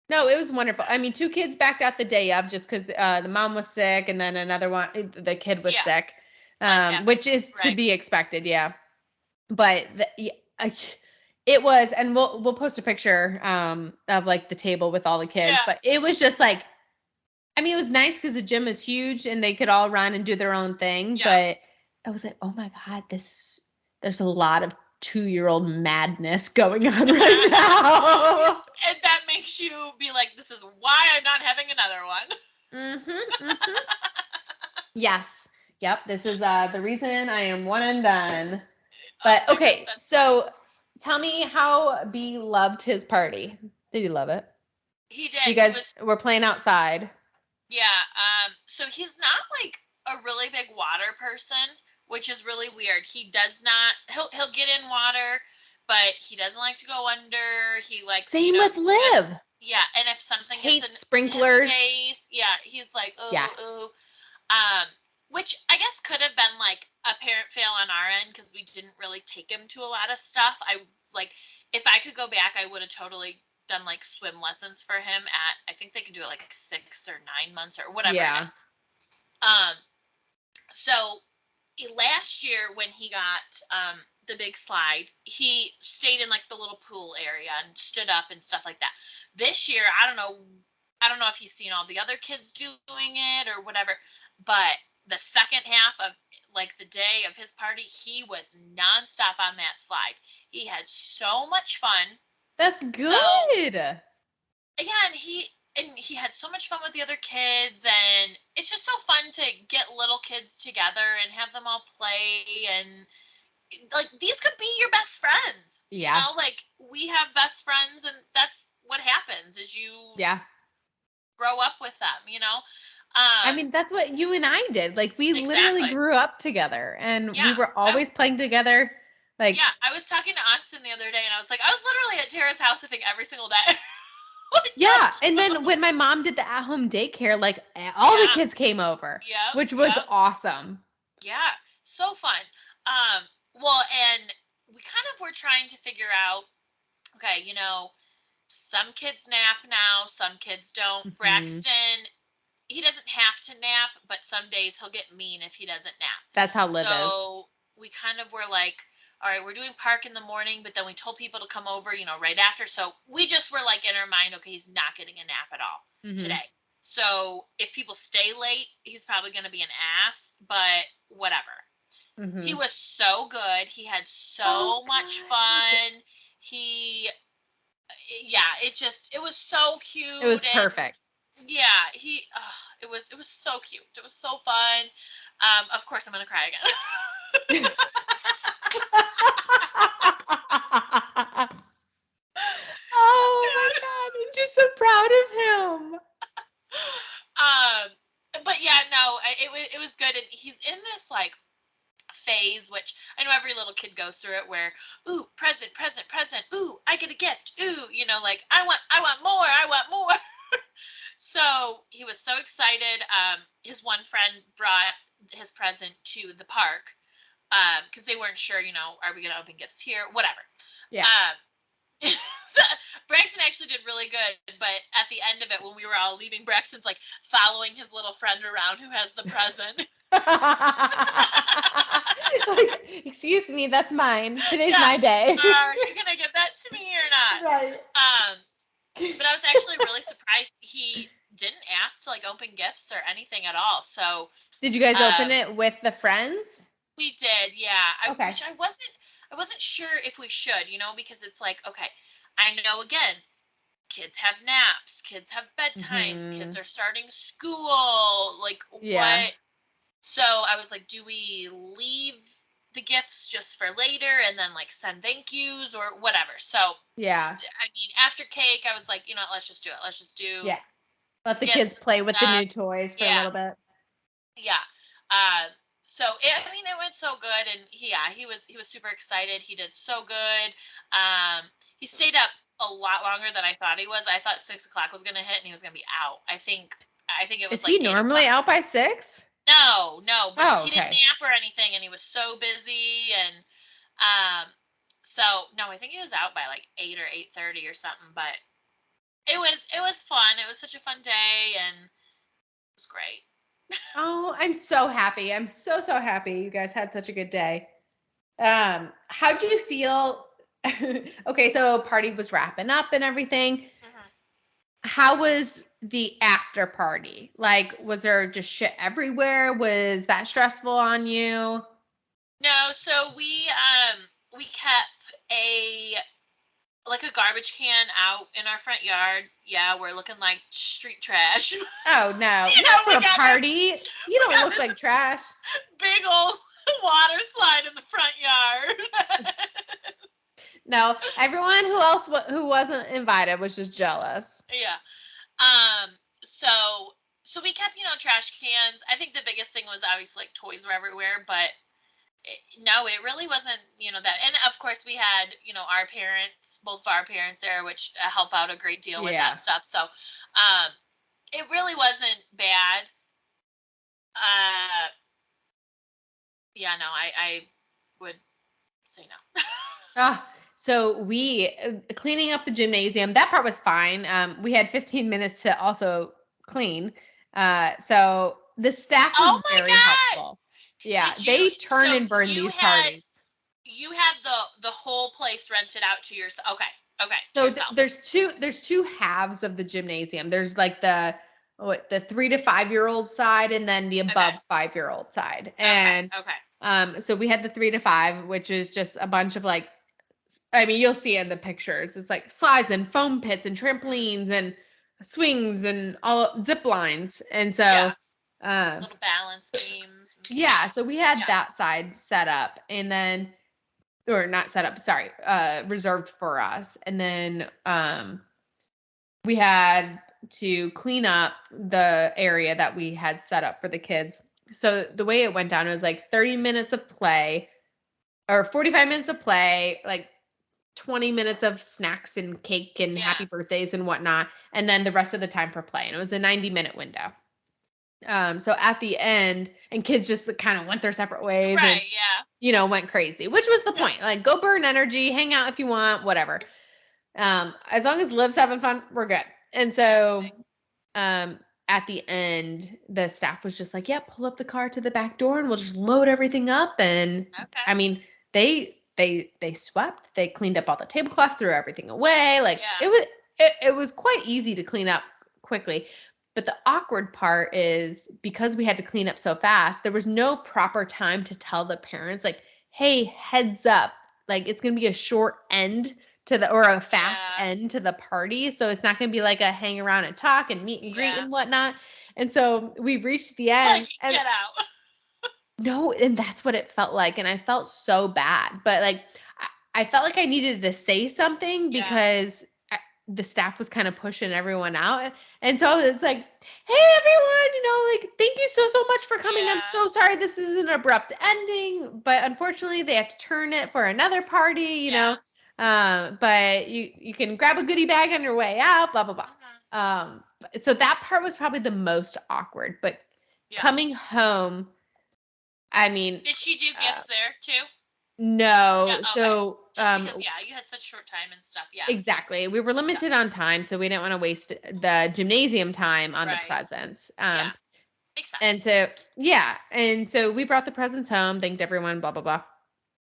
No, it was wonderful. I mean, 2 kids backed out the day of just because the mom was sick, and then another one, the kid was yeah, sick, life happens. which is to Right. be expected. Yeah, but it was, and we'll post a picture of like the table with all the kids. Yeah. But it was just like, I mean, it was nice because the gym is huge and they could all run and do their own thing. Yeah. But I was like, oh my god, there's a lot of 2-year-old madness going on right now. And that makes you be like, this is why I'm not having another one. Yes. Yep. This is the reason I am one and done. Oh But my goodness, okay, that's funny. so tell me how B loved his party. Did he love it? He You did. He guys was, were playing outside. yeah. So he's not like a really big water person, which is really weird. He does not. He'll get in water, but he doesn't like to go under. He likes, Same with just, Liv. yeah. And if something gets in Hates his sprinklers. face, yeah, he's like, oh, Yes. oh. Which I guess could have been like a parent fail on our end because we didn't really take him to a lot of stuff. I like, if I could go back, I would have totally done like swim lessons for him at, I think they could do it like 6 or 9 months or whatever it Yeah. is. Um, so last year when he got the big slide, he stayed in like the little pool area and stood up and stuff like that. This year, I don't know if he's seen all the other kids doing it or whatever, but the second half of like the day of his party, he was nonstop on that slide. He had so much fun. That's So good. yeah, and he had so much fun with the other kids, and it's just so fun to get little kids together and have them all play, and like these could be your best friends. Yeah. Like we have best friends, and that's what happens is you Yeah. grow up with them. I mean, that's what you and I did. Like, we literally Exactly. grew up together and we Yeah. were always playing together. Like, Yeah, I was talking to Austin the other day, and I was like, I was literally at Tara's house, I think, every single day. Like, yeah. And then when my mom did the at-home daycare, like all the yeah, kids came over, yep, which was yep. awesome. Yeah, so fun. Well, and we kind of were trying to figure out, okay, some kids nap now, some kids don't. Mhm. Braxton, he doesn't have to nap, but some days he'll get mean if he doesn't nap. That's how Liv is. So we kind of were like, all right, we're doing park in the morning, but then we told people to come over, right after. So we just were like in our mind, okay, he's not getting a nap at all Mhm. today. So if people stay late, he's probably going to be an ass, but whatever. He Mhm. was so good. He had Oh so much god. fun. Yeah, it was so It was cute. And perfect. yeah, it was so cute. It was so fun. Of course I'm going to cry again. Oh my god, I'm just so proud of him. But yeah, no, it was good. And he's in this like phase, which I know every little kid goes through it, where ooh, present, present, present, ooh, I get a gift, ooh, like I want more, I want more. So he was so excited. His one friend brought his present to the park because they weren't sure, are we gonna open gifts here, whatever. Yeah. Braxton actually did really good, but at the end of it, when we were all leaving, Braxton's like following his little friend around who has the present. Like, excuse me, that's mine. Today's Yeah. my day. Are you gonna give that to me or not? Right. But I was actually really surprised he didn't ask to like open gifts or anything at all. So Did you guys open um, it with the friends? we did, yeah. Okay. Which I wasn't sure if we should, because it's like, okay, I know again, kids have naps, kids have bedtimes, Mhm. kids are starting school, like Yeah. what? So I was like, do we leave the gifts just for later and then like send thank yous or whatever? So Yeah. I mean, after cake, I was like, let's just do it. Let's just do Yeah. Let the kids Yes. play with the new toys for a Yeah. little bit. Yeah. So I mean, it went so good, and he was super excited. He did so good. He stayed up a lot longer than I thought he was. I thought 6 o'clock was gonna hit, and he was gonna be out. I think it was Is like he 8 o'clock. normally out by 6? No, but Oh, he didn't okay. nap or anything, and he was so busy, and so no, I think he was out by like 8 or 8:30 or something. But it was fun. It was such a fun day, and it was great. Oh, I'm so happy. I'm so happy you guys had such a good day. How do you feel? Okay, so party was wrapping up and everything. Mhm. How was the after party? Like, was there just shit everywhere? Was that stressful on you? No, so we kept a garbage can out in our front yard. Yeah, we're looking like street trash. Oh no, not for We a got this party. You we don't got look this like trash. big old water slide in the front yard. No, everyone who wasn't invited was just jealous. Yeah. Um so so we kept, trash cans. I think the biggest thing was obviously like toys were everywhere, but no, it really wasn't, that. And of course, we had, our parents, both of our parents there, which help out a great deal with that stuff. Yes. So, it really wasn't bad. Uh, yeah, no, I would say no. So we cleaning up the gymnasium. That part was fine. We had 15 minutes to also clean. So the staff was Oh my very God! helpful. Yeah, Did you? they turn So and burn you these had parties. you had the whole place rented out to yourself? Okay, to So yourself. there's two halves of the gymnasium. There's like the 3 to 5 year old side, and then the Okay, above 5 year old side. okay, And okay. so we had the 3 to 5, which is just a bunch of like, I mean, you'll see in the pictures. It's like slides and foam pits and Mhm. trampolines and swings and all zip lines. And Yeah, so, uh, little balance beams and yeah, stuff. so we had Yeah, that side set up, and then, or not set up, sorry, reserved for us. And then we had to clean up the area that we had set up for the kids. So the way it went down, it was like 30 minutes of play or 45 minutes of play, like 20 minutes of snacks and cake and yeah. happy birthdays and whatnot, and then the rest of the time for play. And it was a 90-minute window. So at the end, and kids just kind of went their separate ways and, Right, yeah. went crazy, which was the Yeah. point. Like, go burn energy, hang out if you want, whatever. As long as Liv's having fun, we're good. And so, Exactly. um, at the end, the staff was just like, "Yeah, pull up the car to the back door, and we'll just load everything up." And Okay. I mean, they swept, they cleaned up all the tablecloths, threw everything away. Like Yeah. it was quite easy to clean up quickly. But the awkward part is because we had to clean up so fast, there was no proper time to tell the parents, like, "Hey, heads up, like it's gonna be a short end to the or a fast Yeah. end to the party. So it's not gonna be like a hang around and talk and meet and greet Yeah. and whatnot." And so we reached the Like, end and get out. no, and that's what it felt like. And I felt so bad. But like I felt like I needed to say something Yeah. because the staff was kind of pushing everyone out. And so it's like, "Hey everyone, like thank you so much for coming. I'm Yeah. so sorry this is an abrupt ending, but unfortunately they have to turn it for another party. Yeah. But you can grab a goodie bag on your way out, blah blah blah." Mhm. So that part was probably the most awkward. But Yeah. coming home, I mean, Did she do uh, gifts there too? Yeah. no. Okay. So Just because, yeah, you had such short time and stuff. Yeah. exactly. We were Yeah. limited on time, so we didn't want to waste the gymnasium time on the Right. presents. Yeah. Makes And sense. so, yeah. And so we brought the presents home, thanked everyone, blah, blah, blah.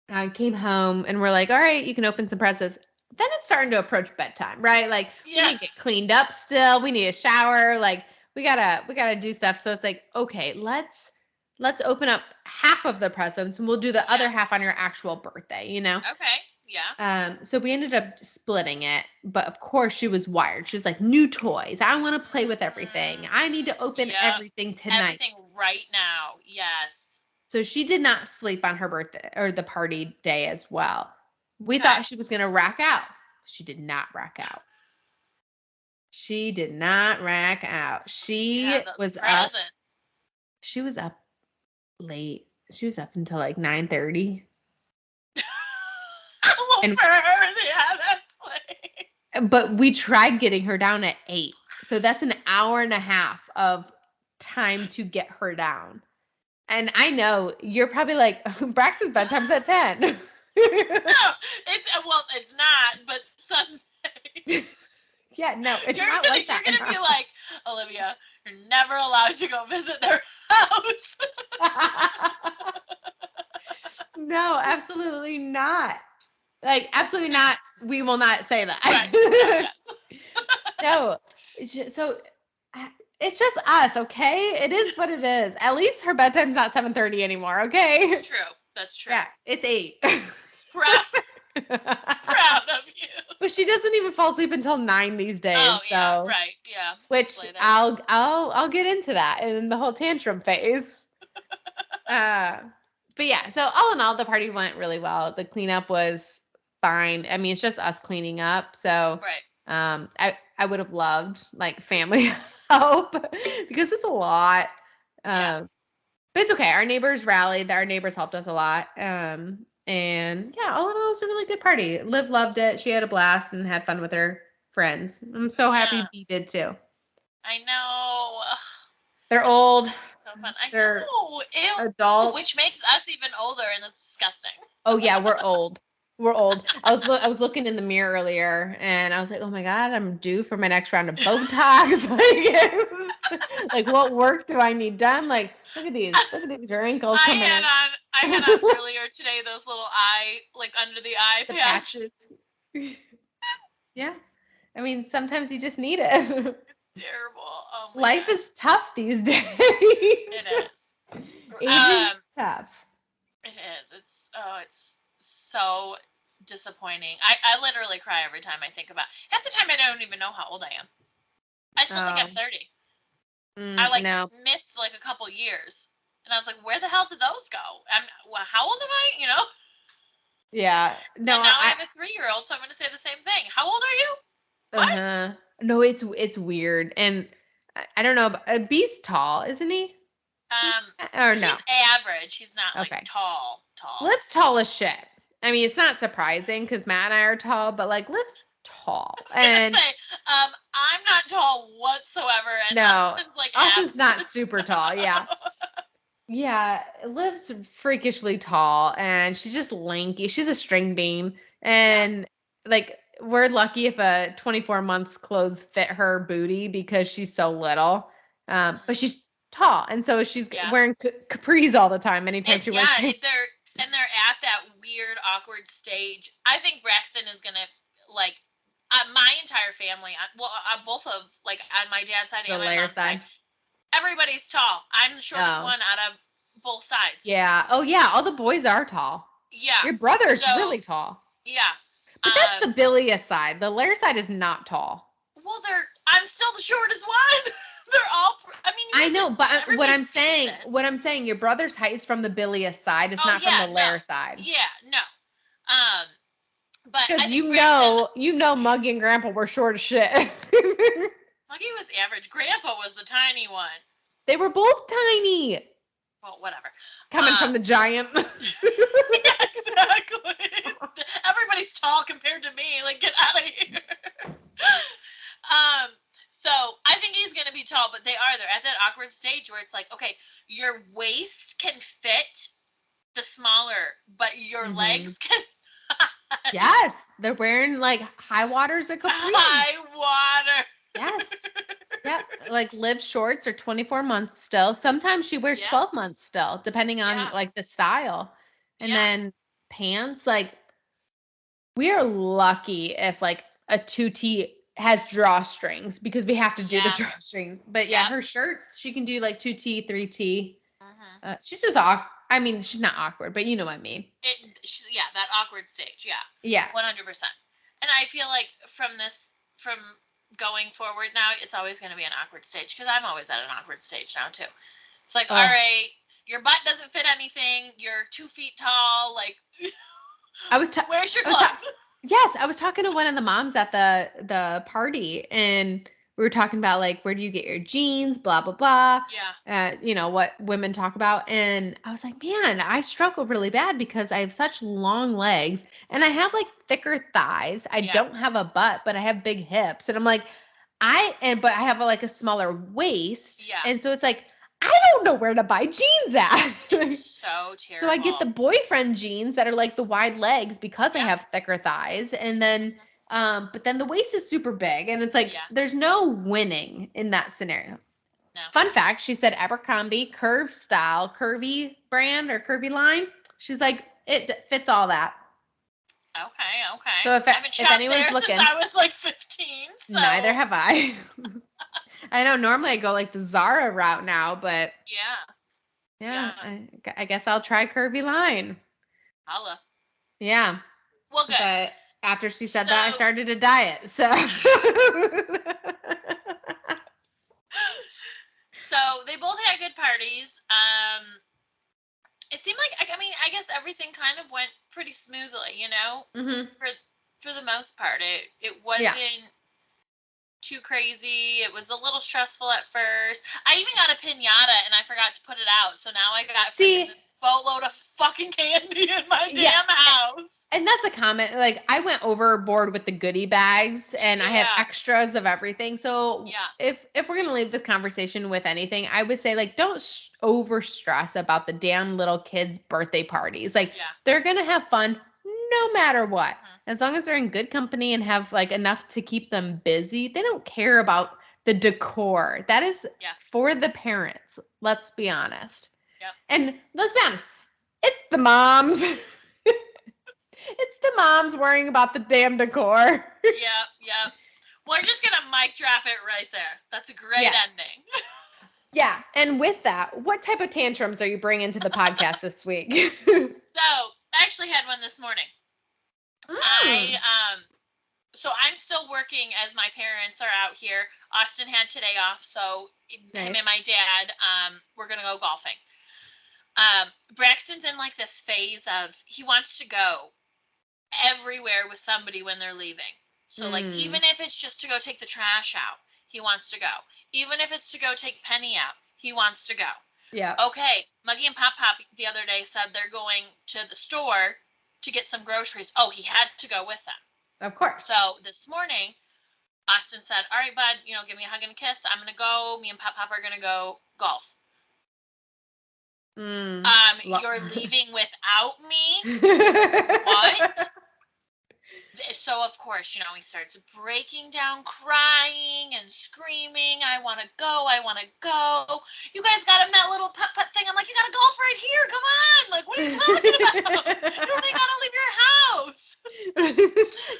I came home and we're like, "All right, you can open some presents." Then it's starting to approach bedtime, right? Like we Yeah. need to get cleaned up still. We need a shower. Like we gotta do stuff. So it's like, okay, let's open up half of the presents and we'll do the other Yeah. half on your actual birthday. Okay. Yeah. So we ended up splitting it, but of course she was wired. She was like, "New toys. I want to play with everything. I need to open Yep. everything tonight." Everything right now. Yes. So she did not sleep on her birthday or the party day as well. We Okay. thought she was going to rack out. She did not rack out. She did not rack out. Yeah, those presents. She was up late. She was up until like 9:30. Well, for her, yeah, that's like... But we tried getting her down at 8. So that's an hour and a half of time to get her down. And I know you're probably like, Braxton's bedtime's at 10. No, it's not, but Sunday. Yeah, no, it's not like that. You're gonna be like, Olivia, you're never allowed to go visit their house. No, absolutely not. Like, absolutely not. We will not say that. Right. No. So it's just us, okay? It is what it is. At least her bedtime's not 7:30 anymore, okay? That's true. That's true. Yeah, it's 8. Proud of you. But she doesn't even fall asleep until 9 these days. Oh, so, yeah, right. Yeah. Which I'll get into that in the whole tantrum phase. But yeah, so all in all, the party went really well. The cleanup was fine. I mean, it's just us cleaning up. So I would have loved like family help because it's a lot. But it's okay. Our neighbors rallied. Our neighbors helped us a lot. And yeah, all in all, it was a really good party. Liv loved it. She had a blast and had fun with her friends. I'm so happy Bea did too. I know. They're old. So fun. They're know. Ew. Adults. Which makes us even older, and it's disgusting. Oh yeah, we're old. We're old. I was looking in the mirror earlier, and I was like, oh my God, I'm due for my next round of Botox. Like what work do I need done? Like, look at these wrinkles coming in. I had on earlier today those little eye, like under the eye patches. Yeah. I mean, sometimes you just need it. It's terrible. Oh my Life God. is tough these days. It is. Aging is tough. It is. It's so disappointing. I literally cry every time I think about. Half the time I don't even know how old I am. I still think I'm 30. I missed like a couple years, and I was like, where the hell did those go? How old am I? You know? Yeah. No. And now I have a 3-year-old, so I'm going to say the same thing. How old are you? What? No, it's weird, and I don't know. Bea's tall, isn't he? Or no? He's average. He's not like tall. Liv's tall as shit. I mean, it's not surprising because Matt and I are tall, but like Liv's tall. And I'm not tall whatsoever. And Austin's not super tall. Yeah. Yeah, Liv's freakishly tall, and she's just lanky. She's a string bean, and like we're lucky if a 24 months clothes fit her booty because she's so little. But she's tall, and so she's wearing capris all the time. Anytime she wears, they're at that weird, awkward stage. I think Braxton is gonna like my entire family. Both of like on my dad's side and my mom's side. Everybody's tall. I'm the shortest one out of both sides. Yeah. Oh, yeah. All the boys are tall. Yeah. Your brother's really tall. Yeah. But that's the bilious side. The Lair side is not tall. Well, I'm still the shortest one. They're all. I mean. I know, but what I'm saying, your brother's height is from the bilious side. It's not from the Lair side. Yeah. No. But because you know, Muggy and Grandpa were short as shit. Muggy was average. Grandpa was the tiny one. They were both tiny. Well, whatever. Coming from the giant. Yeah, exactly. Everybody's tall compared to me. Like, get out of here. So I think he's gonna be tall, but they're at that awkward stage where it's like, okay, your waist can fit the smaller, but your legs can. Yes, they're wearing like high waters or capris. High water. Yes. Yep. Like Liv shorts are 24 months still. Sometimes she wears 12 months still, depending on like the style. And then pants, like we are lucky if like a 2T has drawstrings because we have to do the drawstring. But her shirts, she can do like 2T, 3T. She's just awkward. I mean, she's not awkward, but you know what I mean. That awkward stage. Yeah. Yeah. 100%. And I feel like from going forward now, it's always going to be an awkward stage because I'm always at an awkward stage now too. It's like, all right, your butt doesn't fit anything. You're 2 feet tall. Like, where's your clothes? Yes, I was talking to one of the moms at the party, and we were talking about like, where do you get your jeans, blah, blah, blah. Yeah. You know, what women talk about. And I was like, man, I struggle really bad because I have such long legs and I have like thicker thighs. I Yeah. don't have a butt, but I have big hips. And I'm like, but I have like a smaller waist. Yeah. And so it's like, I don't know where to buy jeans at. It's so So I get the terrible. boyfriend jeans that are like the wide legs because I Yeah. have thicker thighs. And then, but then the waist is super big. And it's like, Yeah. there's no winning in that scenario. No. Fun fact, she said Abercrombie, curve style, curvy brand or curvy line. She's like, it fits all that. Okay. So I haven't shopped anyone's there looking, since I was like 15. So neither have I. I know normally I go like the Zara route now, but yeah. I guess I'll try curvy line. Holla. Yeah. Well, good. But after she said that, I So- started a diet. So So they both had good parties. It seemed like, I mean, I guess everything kind of went pretty smoothly, you know, for the most part. It wasn't too crazy. It was a little stressful at first. I even got a piñata and I forgot to put it out. So now I got a boatload of fucking candy in my damn house. And that's a comment. Like, I went overboard with the goodie bags and I have extras of everything. So if we're going to leave this conversation with anything, I would say, like, don't over stress about the damn little kids' birthday parties. Like, they're going to have fun no matter what. As long as they're in good company and have like enough to keep them busy, they don't care about the decor. That is for the parents. Let's be honest. And let's be honest, it's the moms. It's the moms worrying about the damn decor. Yep. We're just going to mic drop it right there. That's a great ending. Yeah. And with that, what type of tantrums are you bringing to the podcast this week? So, I actually had one this morning. So I'm still working as my parents are out here. Austin had today off, so him and my dad, we're going to go golfing. Braxton's in like this phase of he wants to go everywhere with somebody when they're leaving. So like even if it's just to go take the trash out, he wants to go. Even if it's to go take Penny out, he wants to go. Yeah. Okay, Muggy and Pop the other day said they're going to the store to get some groceries. Oh, he had to go with them. Of course. So this morning, Austin said, all right, bud, give me a hug and a kiss. I'm going to go. Me and Pop are going to go golf. You're leaving without me? What? So, of course, he starts breaking down, crying and screaming. I want to go. You guys got him that little putt-putt thing. I'm like, you got a golf right here. Come on. Like, what are you talking about? You don't even got to leave your house.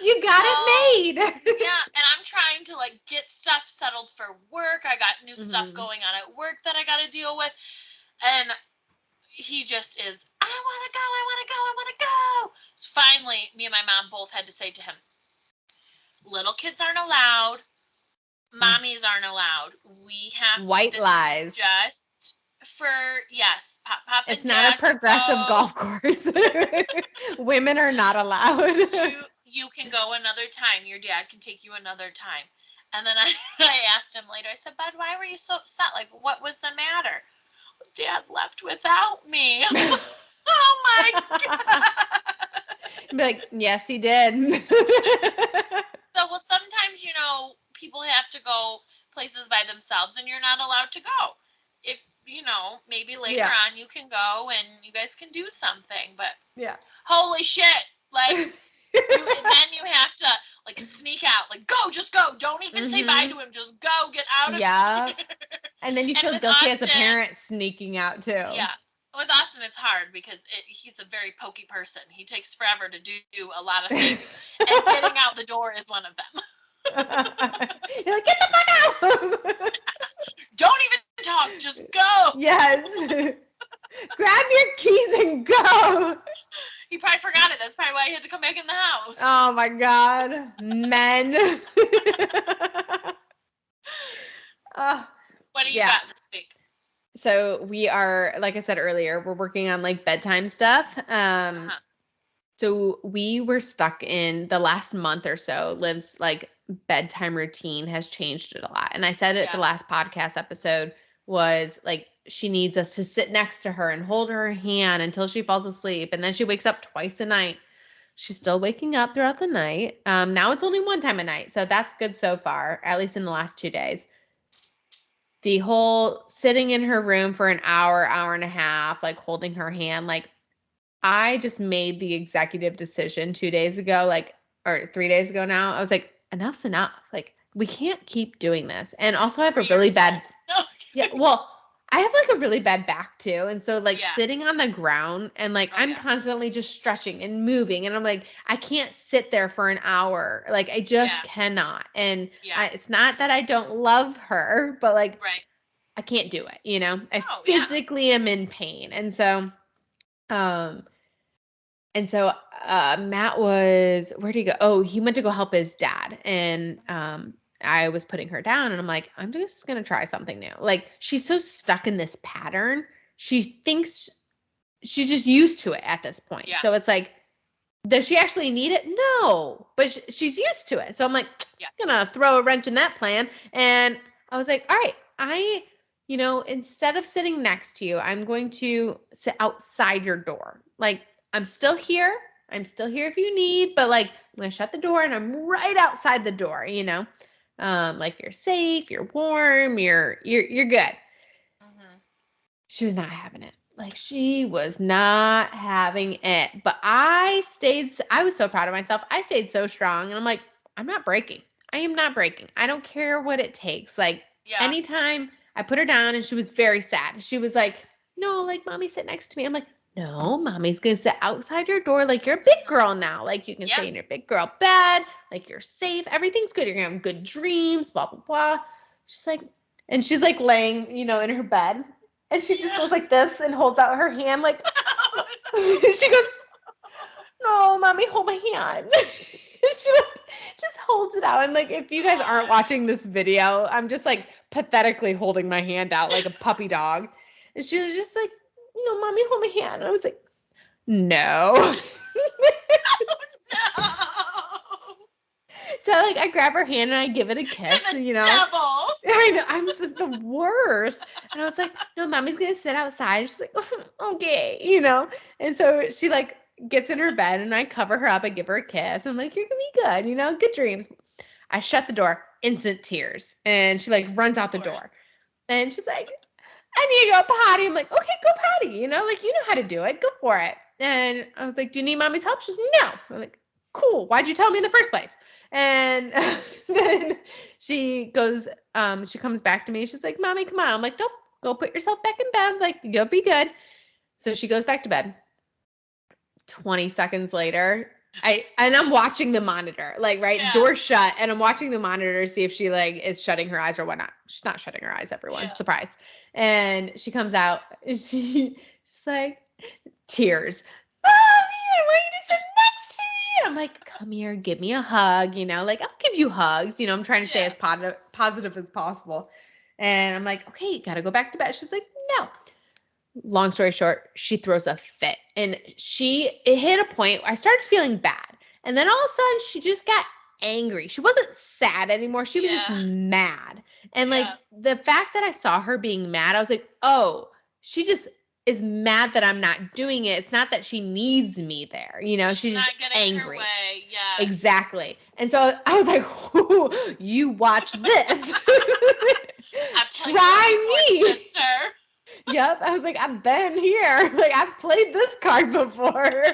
You got it made. Yeah, and I'm trying to, like, get stuff settled for work. I got new stuff going on at work that I got to deal with. And he just is, I want to go. So finally, me and my mom both had to say to him, little kids aren't allowed. Mommies aren't allowed. We have white lies. Just for, Pop it's and not Dad a progressive golf course. Women are not allowed. You can go another time. Your dad can take you another time. And then I asked him later, I said, Bud, why were you so upset? Like, what was the matter? Dad left without me. Oh my God. Be like, yes, he did. So, well, sometimes, people have to go places by themselves and you're not allowed to go. If, maybe later on you can go and you guys can do something. But holy shit. Like, then you have to, like, sneak out. Like, go, just go. Don't even say bye to him. Just go. Get out of here. And then you feel guilty as a parent sneaking out, too. Yeah. With Austin, it's hard because he's a very pokey person. He takes forever to do a lot of things. And getting out the door is one of them. You're like, get the fuck out! Don't even talk. Just go. Yes. Grab your keys and go. He probably forgot it. That's probably why he had to come back in the house. Oh, my God. Men. What do you got this week? So we are, like I said earlier, we're working on like bedtime stuff. So we were stuck in the last month or so. Liv's like bedtime routine has changed it a lot. And I said it the last podcast episode was like she needs us to sit next to her and hold her hand until she falls asleep. And then she wakes up twice a night. She's still waking up throughout the night. Now it's only one time a night. So that's good so far, at least in the last 2 days. The whole sitting in her room for an hour, hour and a half, like holding her hand, like I just made the executive decision 2 days ago, like, or 3 days ago now. I was like, enough's enough. Like, we can't keep doing this. And also I have a really bad, yeah, well, I have like a really bad back too. And so like sitting on the ground and like, I'm constantly just stretching and moving. And I'm like, I can't sit there for an hour. Like I just cannot. And it's not that I don't love her, but like, I can't do it. You know, I physically am in pain. Um, and so Matt was, where'd he go? Oh, he went to go help his dad. And I was putting her down and I'm like, I'm just going to try something new. Like she's so stuck in this pattern. She thinks she's just used to it at this point. Yeah. So it's like, does she actually need it? No, but she's used to it. So I'm like, I'm going to throw a wrench in that plan. And I was like, all right, instead of sitting next to you, I'm going to sit outside your door. Like, I'm still here. I'm still here if you need, but like, I'm going to shut the door and I'm right outside the door, like you're safe, you're warm, you're good. Mm-hmm. She was not having it. Like she was not having it, but I was so proud of myself. I stayed so strong and I'm like, I'm not breaking. I am not breaking. I don't care what it takes. Like anytime I put her down and she was very sad. She was like, no, like mommy sit next to me. I'm like, no, mommy's going to sit outside your door. Like you're a big girl now. Like you can stay in your big girl bed. Like you're safe. Everything's good. You're going to have good dreams, blah, blah, blah. She's like, and she's like laying, in her bed. And she just goes like this and holds out her hand. Like, she goes, no, mommy, hold my hand. She like, just holds it out. And like, if you guys aren't watching this video, I'm just like pathetically holding my hand out like a puppy dog. And she was just like, no, mommy, hold my hand. And I was like, no. No. So like I grab her hand and I give it a kiss. Devil. I know, I'm just the worst. And I was like, no, mommy's gonna sit outside. She's like, okay, And so she like gets in her bed and I cover her up. I give her a kiss. I'm like, you're gonna be good, good dreams. I shut the door, instant tears. And she like runs out the door. And she's like, I need to go potty. I'm like, okay, go potty. Like, you know how to do it. Go for it. And I was like, do you need mommy's help? She's like, no. I'm like, cool. Why'd you tell me in the first place? And then she goes, she comes back to me. She's like, mommy, come on. I'm like, nope, go put yourself back in bed. Like, you'll be good. So she goes back to bed. 20 seconds later, I'm watching the monitor, like, right, door shut, and I'm watching the monitor to see if she like is shutting her eyes or whatnot. She's not shutting her eyes, everyone. Surprise. And she comes out and she's like, tears. Mommy, why are you sitting next to me? I'm like, come here, give me a hug, like I'll give you hugs. I'm trying to stay as positive as possible. And I'm like, okay, gotta go back to bed. She's like, no. Long story short, she throws a fit and it hit a point where I started feeling bad. And then all of a sudden she just got angry. She wasn't sad anymore. She was just mad. And like the fact that I saw her being mad, I was like, oh, she just is mad that I'm not doing it. It's not that she needs me there. She's not just getting angry. Her way. Yeah. Exactly. And so I was like, ooh, you watch this. Try me. Sister. Yep. I was like, I've been here. Like I've played this card before.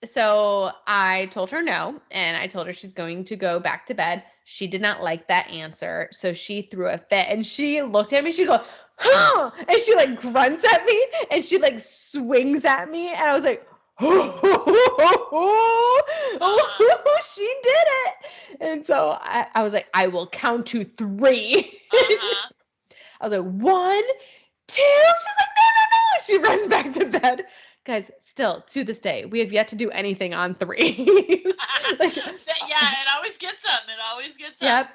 So I told her no, and I told her she's going to go back to bed. She did not like that answer. So she threw a fit and she looked at me. She goes, huh? And she like grunts at me and she like swings at me. And I was like, she did it. And so I was like, I will count to 3. I was like, 1, 2. She's like, no. She runs back to bed. Guys, still to this day, we have yet to do anything on 3. Like, it always gets them.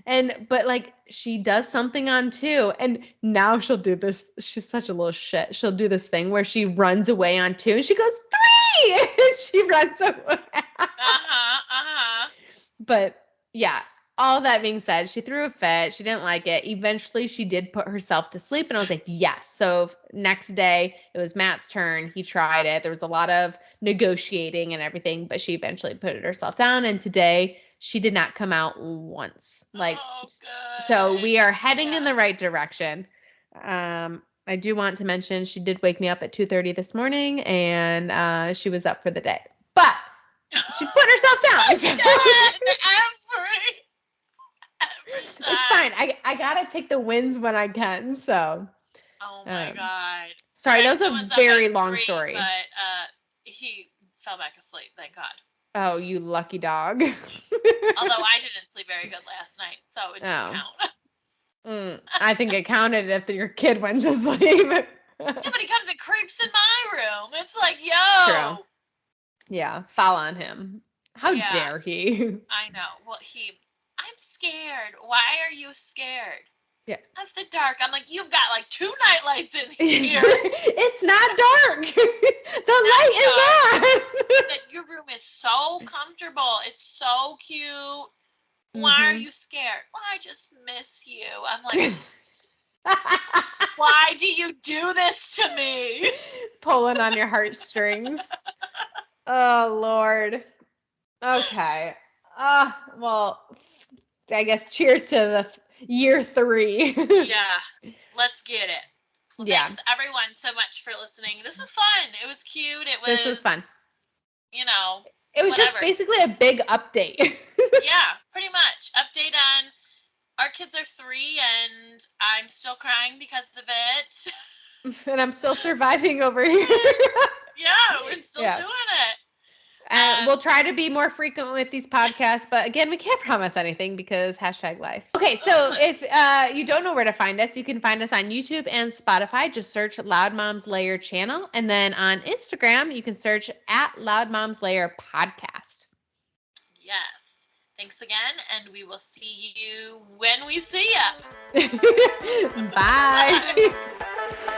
Yep. But like she does something on 2, and now she'll do this. She's such a little shit. She'll do this thing where she runs away on 2 and she goes And she runs away. But yeah, all that being said, she threw a fit. She didn't like it. Eventually, she did put herself to sleep. And I was like, yes. So next day, it was Matt's turn. He tried it. There was a lot of negotiating and everything, but she eventually put it herself down. And today, she did not come out once. Like, good. So we are heading in the right direction. I do want to mention she did wake me up at 2:30 this morning, and she was up for the day. But she put herself down. So. It's fine. I gotta take the wins when I can. So. Oh my God. Sorry, that was a very long story. But he fell back asleep. Thank God. Oh, you lucky dog. Although I didn't sleep very good last night, so it didn't count. I think it counted if your kid went to sleep. Yeah, but he comes and creeps in my room. It's like, yo. True. Yeah, fall on him. How dare he? I know. Well, I'm scared. Why are you scared? Yeah. Of the dark. I'm like, you've got like 2 night lights in here. It's not dark. The light is on. Your room is so comfortable. It's so cute. Why are you scared? Well, I just miss you. I'm like, why do you do this to me? Pulling on your heartstrings. Oh, Lord. Okay. Well, I guess cheers to the year 3. Yeah. Let's get it. Well, yeah. Thanks, everyone, so much for listening. This was fun. It was cute. This was fun. You know. It was just basically a big update. Yeah, pretty much. Update on our kids are 3 and I'm still crying because of it. And I'm still surviving over here. Yeah, we're still doing it. We'll try to be more frequent with these podcasts, but again, we can't promise anything because #life. Okay, so if you don't know where to find us, you can find us on YouTube and Spotify. Just search Loud Moms Lair channel. And then on Instagram, you can search @Loud Moms Lair podcast. Yes. Thanks again, and we will see you when we see you. Bye. Bye.